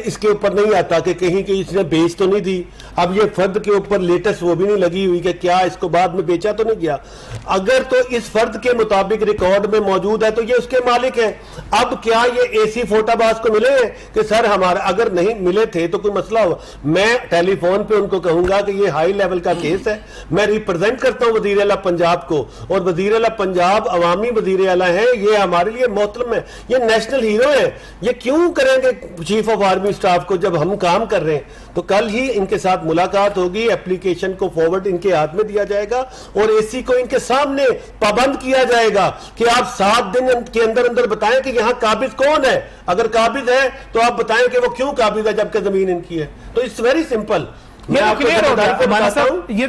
[SPEAKER 4] اس کے اوپر نہیں آتا کہ کہیں کہ اس نے بیچ تو نہیں دی. اب یہ فرد کے اوپر لیٹسٹ وہ بھی نہیں لگی ہوئی کہ کیا اس کو بعد میں بیچا تو نہیں گیا. اگر تو اس فرد کے مطابق ریکارڈ میں موجود ہے تو یہ اس کے مالک ہیں. اب کیا یہ اے سی فوٹا باز کو ملے ہیں کہ سر ہمارا اگر نہیں ملے تھے تو کوئی مسئلہ ہوا؟ میں ٹیلی فون پہ ان کو کہوں گا کہ یہ ہائی لیول کا کیس ہے. میں ریپرزینٹ کرتا ہوں وزیر اعلیٰ پنجاب کو، اور وزیر اعلیٰ پنجاب عوامی وزیر اعلیٰ ہیں، یہ ہمارے لیے محترم ہے، یہ نیشنل ہیرو ہے. یہ کیوں کریں گے چیف آف آرمی سٹاف کو جب ہم کام کر رہے ہیں؟ تو کل ہی ان کے ساتھ ملاقات ہوگی، اپلیکیشن کو فارورڈ ان کے ہاتھ میں دیا جائے گا اور اے سی کو ان کے سامنے پابند کیا جائے گا کہ آپ 7 دن کے اندر اندر بتائیں کہ یہاں قابض کون ہے. اگر قابض ہے تو آپ بتائیں کہ وہ کیوں قابض ہے جبکہ زمین ان کی ہے. تو اٹس ویری سمپل.
[SPEAKER 1] یہ تو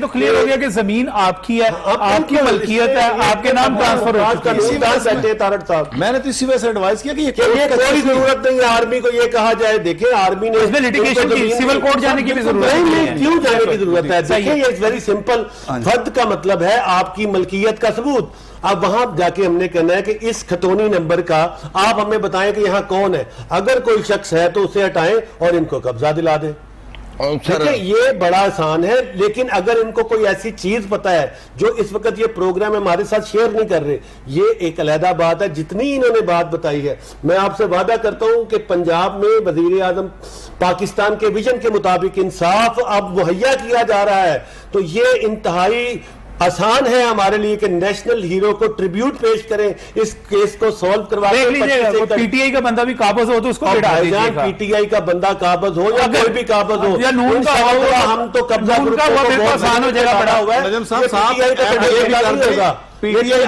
[SPEAKER 1] کلیئر ہو گیا کہ زمین آپ کی ہے، آپ کی ملکیت ہے، آپ کے نام ٹرانسفر ہو چکی ہے.
[SPEAKER 3] میں نے تو اسی وجہ سے ایڈوائز کیا کہ یہ
[SPEAKER 4] کوئی ضرورت نہیں ہے آرمی کو یہ کہا جائے. دیکھیں آرمی نے
[SPEAKER 1] لٹیگیشن کی سول کورٹ جانے کی بھی ضرورت نہیں ہے.
[SPEAKER 4] کیوں جانے کی ضرورت ہے؟ دیکھیں یہ ویری سمپل. فرد کا مطلب ہے آپ کی ملکیت کا ثبوت. اب وہاں جا کے ہم نے کہنا ہے کہ اس کھتونی نمبر کا آپ ہمیں بتائیں کہ یہاں کون ہے. اگر کوئی شخص ہے تو اسے ہٹائیں اور ان کو قبضہ دلا دیں. یہ بڑا آسان ہے. لیکن اگر ان کو کوئی ایسی چیز پتا ہے جو اس وقت یہ پروگرام ہمارے ساتھ شیئر نہیں کر رہے، یہ ایک علیحدہ بات ہے. جتنی انہوں نے بات بتائی ہے، میں آپ سے وعدہ کرتا ہوں کہ پنجاب میں وزیر اعظم پاکستان کے ویژن کے مطابق انصاف اب مہیا کیا جا رہا ہے. تو یہ انتہائی آسان ہے ہمارے لیے کہ نیشنل ہیرو کو ٹریبیوٹ پیش کریں، اس کیس کو سولو کروا
[SPEAKER 1] دیکھ لیجیے. پی ٹی آئی کا بندہ بھی قابض ہو تو اس کو بٹھا دیجیے گا.
[SPEAKER 4] پی ٹی آئی کا بندہ قابض ہو یا کوئی بھی قابض ہو
[SPEAKER 1] یا نون کا ہو،
[SPEAKER 4] ہم تو قبضہ
[SPEAKER 1] نون کا ہوا بہت آسان ہو جائے گا. بڑا ہوا ہے
[SPEAKER 3] نجم صاحب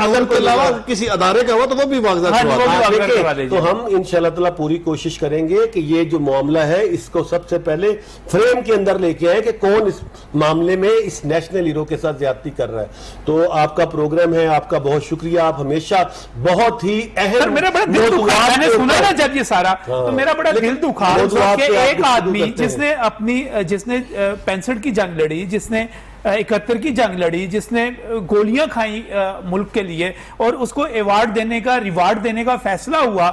[SPEAKER 3] اگر کے علاوہ کسی ادارے کا ہوا تو وہ بھی
[SPEAKER 4] کروا دیں. تو ہم انشاءاللہ تعالی پوری کوشش کریں گے کہ یہ جو معاملہ ہے اس کو سب سے پہلے فریم کے اندر لے کے آئے کہ کون اس معاملے میں اس نیشنل ہیرو کے ساتھ زیادتی کر رہا ہے. تو آپ کا پروگرام ہے، آپ کا بہت شکریہ. آپ ہمیشہ بہت ہی اہم.
[SPEAKER 1] میرا بڑا دل دکھا، میں نے سنا نا جب یہ سارا تو میرا بڑا دل دکھا کہ ایک آدمی جس نے 65 کی جنگ لڑی، جس نے 71 کی جنگ لڑی، جس نے گولیاں کھائیں ملک کے لیے، اور اس کو ایوارڈ دینے کا، ریوارڈ دینے کا فیصلہ ہوا.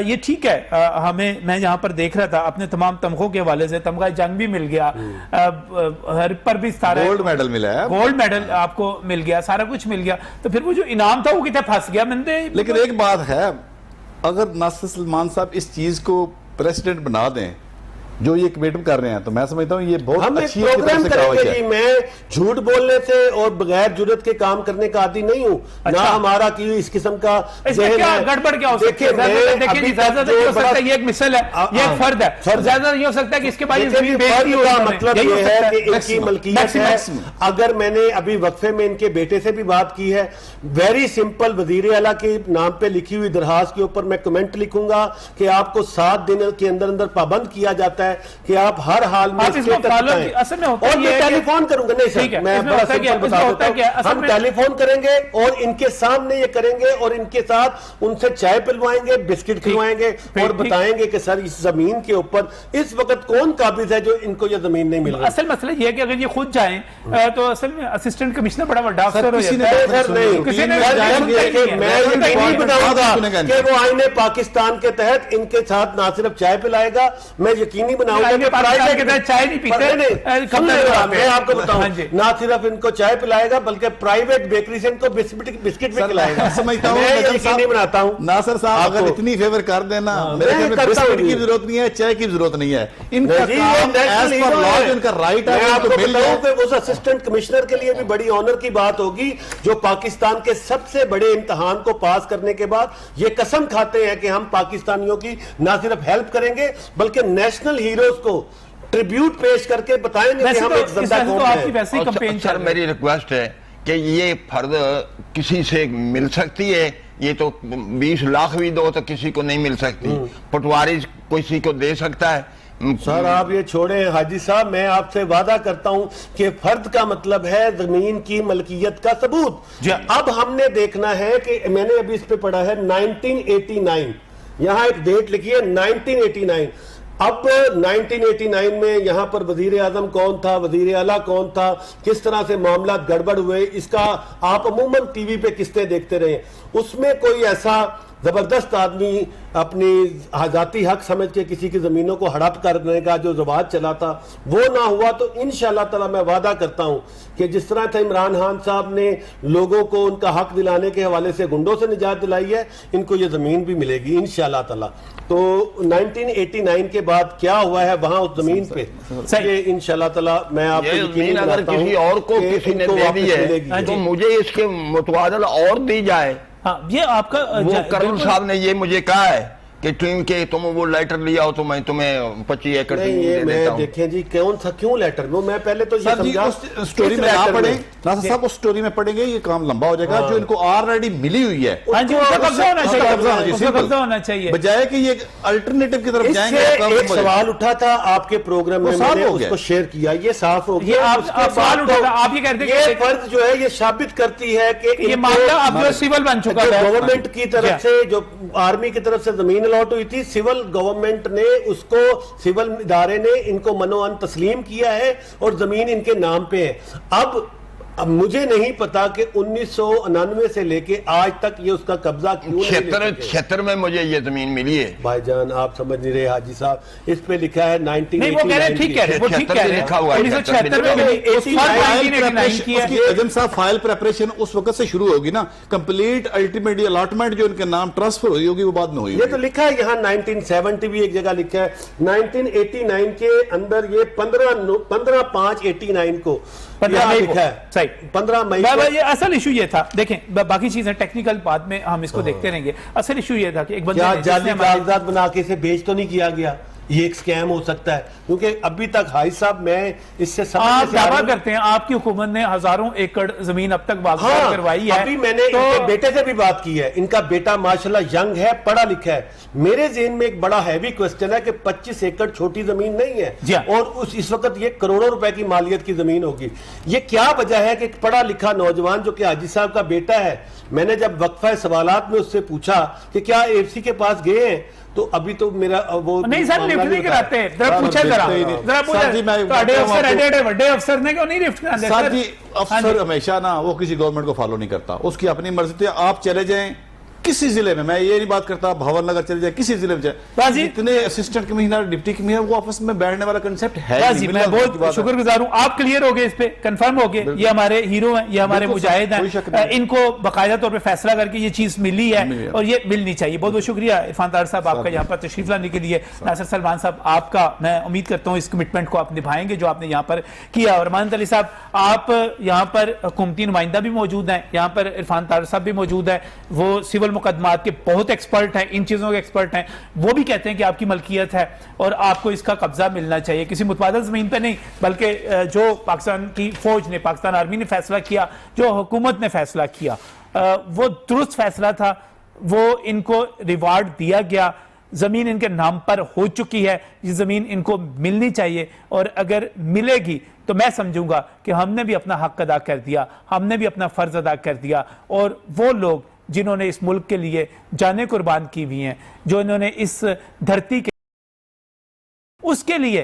[SPEAKER 1] یہ ٹھیک ہے. میں یہاں پر دیکھ رہا تھا اپنے تمام تمغوں کے حوالے سے، تمغہ جنگ بھی مل گیا، ہر پر بھی سارا
[SPEAKER 3] گولڈ میڈل ملا ہے،
[SPEAKER 1] گولڈ میڈل آپ کو مل گیا، سارا کچھ مل گیا. تو پھر وہ جو انعام تھا وہ کتنے پھنس گیا. میں نے
[SPEAKER 3] لیکن ایک بات ہے، اگر ناصر سلمان صاحب اس چیز کو پریسیڈنٹ بنا دیں جو یہ کمیٹم کر رہے ہیں، تو میں سمجھتا ہوں یہ بہت اچھی
[SPEAKER 4] پروگرام کریں گے. جی میں جھوٹ بولنے سے اور بغیر جرت کے کام کرنے کا عادی نہیں ہوں. نہ ہمارا کی اس قسم کا
[SPEAKER 1] ذہن ہے. گڑبڑ کیا ہو سکتی ہے؟ دیکھیں زیادہ نہیں ہو سکتا، یہ ایک مثال ہے، یہ ایک فرد ہے. زیادہ نہیں ہو سکتا کہ اس کے بعد
[SPEAKER 4] مطلب یہ ہے کہ ان کی ملکیت ہے. اگر میں نے ابھی وقفے میں ان کے بیٹے سے بھی بات کی ہے، ویری سمپل وزیر اعلیٰ کے نام پہ لکھی ہوئی درخواست کے اوپر میں کمنٹ لکھوں گا کہ آپ کو 7 دن کے اندر اندر پابند کیا جاتا ہے ہے کہ آپ ہر حال میں
[SPEAKER 1] آپ اس کو اصل میں ہوتا
[SPEAKER 4] اور میں ٹیلی فون کروں گا. نہیں سر, میں بڑا سمپل بتا دیتا ہوں, ہم ٹیلی فون کریں گے اور ان کے سامنے یہ کریں گے اور ان کے ساتھ ان سے چائے پلوائیں گے, بسکٹ کھلوائیں گے اور بتائیں گے کہ سر اس زمین کے اوپر اس وقت کون قابض ہے جو ان کو یہ زمین نہیں مل رہی.
[SPEAKER 1] اصل مسئلہ یہ ہے کہ اگر یہ خود جائیں تو اصل میں اسسٹنٹ کمشنر بڑا بڑا افسر ہو جاتا ہے.
[SPEAKER 4] سر نہیں, میں یقینی بناؤں گا کہ وہ آئین پاکستان کے تحت ان کے ساتھ نہ صرف چائے پلائے گا, میں یقینی بناؤں گا کہ
[SPEAKER 1] پرائیویٹ کے تحت چائے نہیں پیتے.
[SPEAKER 4] میں آپ کو بتاؤں نہ صرف ان کو چائے پلائے گا بلکہ پرائیویٹ بیکری سے ان کو بسکٹ بھی کھلائے گا.
[SPEAKER 3] سمجھتا ہوں,
[SPEAKER 4] میں یقینی بناتا ہوں
[SPEAKER 3] ناصر صاحب اگر اتنی فیور کر دینا, میرے گھر میں بسکٹ کی ضرورت نہیں ہے, چائے کی ضرورت نہیں ہے, ان کا کام ایز پر لا جو ان کا رائٹ ہے.
[SPEAKER 4] میں آپ کو بتاؤں کہ اس اسسٹنٹ کمشنر کے لیے بھی بڑی آنر کی بات ہوگی جو پاکستان کے سب سے بڑے امتحان کو پاس کرنے کے بعد یہ قسم کھاتے ہیں کہ ہم پاکستانیوں کی نہ صرف ہیلپ کریں گے بلکہ نیشنل ہیروز کو ٹریبیوٹ پیش کر کے بتائیں گے کہ ہم ایک زندہ قوم ہیں.
[SPEAKER 2] سر میری ریکویسٹ ہے کہ یہ فرد کسی سے مل سکتی ہے, یہ تو 20 لاکھ بھی دو تو کسی کو نہیں مل سکتی, پٹواری کسی کو دے سکتا ہے.
[SPEAKER 4] سر آپ یہ چھوڑیں حاجی صاحب, میں آپ سے وعدہ کرتا ہوں کہ فرد کا مطلب ہے زمین کی ملکیت کا ثبوت. اب ہم نے دیکھنا ہے کہ میں نے ابھی اس پہ پڑھا ہے 1989, یہاں ایک ڈیٹ لکھی ہے 1989. اب 1989 میں یہاں پر وزیر اعظم کون تھا, وزیر اعلیٰ کون تھا, کس طرح سے معاملات گڑبڑ ہوئے, اس کا آپ عموماً ٹی وی پہ قسطیں دیکھتے رہے. اس میں کوئی ایسا زبردست آدمی اپنی ذاتی حق سمجھ کے کسی کی زمینوں کو ہڑپ کرنے کا جو رواج چلا تھا وہ نہ ہوا. تو انشاءاللہ تعالی میں وعدہ کرتا ہوں کہ جس طرح تھا عمران خان صاحب نے لوگوں کو ان کا حق دلانے کے حوالے سے گنڈوں سے نجات دلائی ہے, ان کو یہ زمین بھی ملے گی انشاءاللہ تعالی. تو 1989 کے بعد کیا ہوا ہے وہاں اس زمین پہ یہ انشاءاللہ تعالی میں آپ کو یقینی بناتا ہوں
[SPEAKER 2] کسی اور کو کسی نے دے دی ہے تو مجھے اس کے متبادل اور دی جائے.
[SPEAKER 1] یہ آپ کا
[SPEAKER 2] وہ کرنل صاحب نے یہ مجھے کہا ہے کہ تم وہ لیٹر لیا ہو تو میں تمہیں 25 ایکڑ
[SPEAKER 4] نہیں. یہ میں دیکھیں جی کون سا کیوں لیٹر, وہ میں پہلے تو یہ سمجھا
[SPEAKER 3] سٹوری میں آپ پڑھیں, ناصر صاحب اس سٹوری میں پڑھیں گے یہ کام لمبا ہو جائے گا. جو ان کو آلریڈی ملی ہوئی ہے
[SPEAKER 1] ہونا چاہیے
[SPEAKER 3] بجائے کہ یہ الٹرنیٹو کی طرف جائیں گے.
[SPEAKER 4] ایک سوال اٹھا تھا آپ کے پروگرام میں, میں نے اس کو شیئر کیا, یہ صاف ہو گیا.
[SPEAKER 1] آپ یہ کہتے ہیں
[SPEAKER 4] یہ فرض جو ہے یہ ثابت کرتی ہے کہ
[SPEAKER 1] یہ معاملہ اب جو سیول بن چکا ہے,
[SPEAKER 4] گورنمنٹ کی طرف سے جو آرمی کی طرف سے زمین الاٹ ہوئی تھی, سول گورنمنٹ نے اس کو, سول ادارے نے ان کو منوعن تسلیم کیا ہے اور زمین ان کے نام پہ ہے. اب مجھے نہیں پتا کہ 1999 سے لے کے آج تک یہ اس کا قبضہ کیوں نہیں لے سکے.
[SPEAKER 2] 76 میں مجھے یہ زمین ملی ہے.
[SPEAKER 4] بھائی جان آپ سمجھ نہیں رہے حاجی صاحب, اس پہ لکھا ہے
[SPEAKER 3] 1989 فائل پریپریشن اس وقت سے شروع ہوگی نا, کمپلیٹ الٹیمیٹ الاٹمنٹ جو ان کے نام ٹرانسفر ہوئی ہوگی وہ بعد میں ہوئی.
[SPEAKER 4] یہ تو لکھا ہے یہاں 1970 بھی ایک جگہ لکھا ہے, 1989 کے اندر یہ 15/5/89 کو لکھا ہے. 15 مئی.
[SPEAKER 1] اصل ایشو یہ تھا, دیکھیں باقی چیزیں ٹیکنیکل بعد میں ہم اس کو دیکھتے رہیں گے. اصل ایشو یہ تھا کہ ایک بندہ
[SPEAKER 4] جعلی کاغذات بنا کے اسے بیچ تو نہیں کیا گیا, یہ ایک سکیم ہو سکتا ہے کیونکہ ابھی تک حاج صاحب میں اس سے
[SPEAKER 1] آپ دعویٰ کرتے ہیں آپ کی حکومت نے ہزاروں ایکڑ زمین اب تک واقف کروائی ہے.
[SPEAKER 4] ابھی میں نے ان کے بیٹے سے بھی بات کی ہے, ان کا بیٹا ماشاءاللہ ینگ ہے, پڑھا لکھا ہے. میرے ذہن میں ایک بڑا ہیوی کوسچن ہے کہ 25 ایکڑ چھوٹی زمین نہیں ہے اور اس وقت یہ کروڑوں روپے کی مالیت کی زمین ہوگی. یہ کیا وجہ ہے کہ پڑھا لکھا نوجوان جو کہ حاجی صاحب کا بیٹا ہے, میں نے جب وقفہ سوالات میں اس سے پوچھا کہ کیا ایف سی کے پاس گئے ہیں تو ابھی تو میرا وہ
[SPEAKER 1] نہیں سر لفٹ نہیں کراتے. ذرا پوچھا بڑے افسر نے کیوں نہیں لفٹ کراتے.
[SPEAKER 3] سر جی افسر ہمیشہ نا وہ کسی گورنمنٹ کو فالو نہیں کرتا, اس کی اپنی مرضی تھی. آپ چلے جائیں کسی ضلع میں, میں یہ نہیں بات کرتا بھاور نگر چلے جائے, کسی ضلع میں جائے, اتنے اسسٹنٹ کمشنر ڈپٹی کمشنر وہ آفس میں بیٹھنے والا کنسپٹ ہے.
[SPEAKER 1] میں بہت شکر گزار ہوں, آپ کلیئر ہو گئے, اس پہ کنفرم ہو گئے. یہ ہمارے ہیرو ہیں, یہ ہمارے مجاہد ہیں, ان کو باقاعدہ طور پہ فیصلہ کر کے یہ چیز ملی ہے اور یہ ملنی چاہیے. بہت بہت شکریہ عرفان طاہر صاحب آپ کا یہاں پر تشریف لانے کے لیے. ناصر سلمان صاحب آپ کا میں امید کرتا ہوں اس کمٹمنٹ کو آپ نبھائیں گے جو آپ نے یہاں پر کیا. اور امانت علی صاحب آپ یہاں پر حکومتی نمائندہ بھی موجود ہیں, یہاں پر عرفان طاہر صاحب بھی موجود ہیں, وہ سول مقدمات کے بہت ایکسپرٹ ہیں, ان چیزوں کے ایکسپرٹ ہیں. وہ بھی کہتے ہیں کہ آپ کی ملکیت ہے اور آپ کو اس کا قبضہ ملنا چاہیے, کسی متبادل زمین پہ نہیں بلکہ جو پاکستان کی فوج نے, پاکستان آرمی نے فیصلہ کیا, جو حکومت نے فیصلہ کیا وہ درست فیصلہ تھا, وہ ان کو ریوارڈ دیا گیا. زمین ان کے نام پر ہو چکی ہے، یہ زمین ان کو ملنی چاہیے، اور اگر ملے گی تو میں سمجھوں گا کہ ہم نے بھی اپنا حق ادا کر دیا، ہم نے بھی اپنا فرض ادا کر دیا، اور وہ لوگ جنہوں نے اس ملک کے لیے جانیں قربان کی ہوئی ہیں، جو انہوں نے اس دھرتی کے اس کے لیے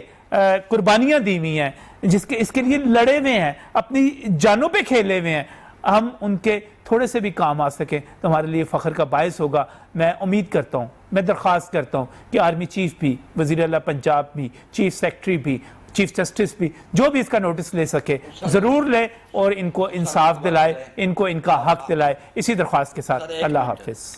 [SPEAKER 1] قربانیاں دی ہوئی ہیں، اس کے لیے لڑے ہوئے ہیں، اپنی جانوں پہ کھیلے ہوئے ہیں، ہم ان کے تھوڑے سے بھی کام آ سکیں تو ہمارے لیے فخر کا باعث ہوگا۔ میں امید کرتا ہوں، میں درخواست کرتا ہوں کہ آرمی چیف بھی، وزیر اعلیٰ پنجاب بھی، چیف سیکرٹری بھی، چیف جسٹس بھی، جو بھی اس کا نوٹس لے سکے ضرور لے اور ان کو انصاف دلائے، ان کو ان کا حق دلائے۔ اسی درخواست کے ساتھ اللہ حافظ۔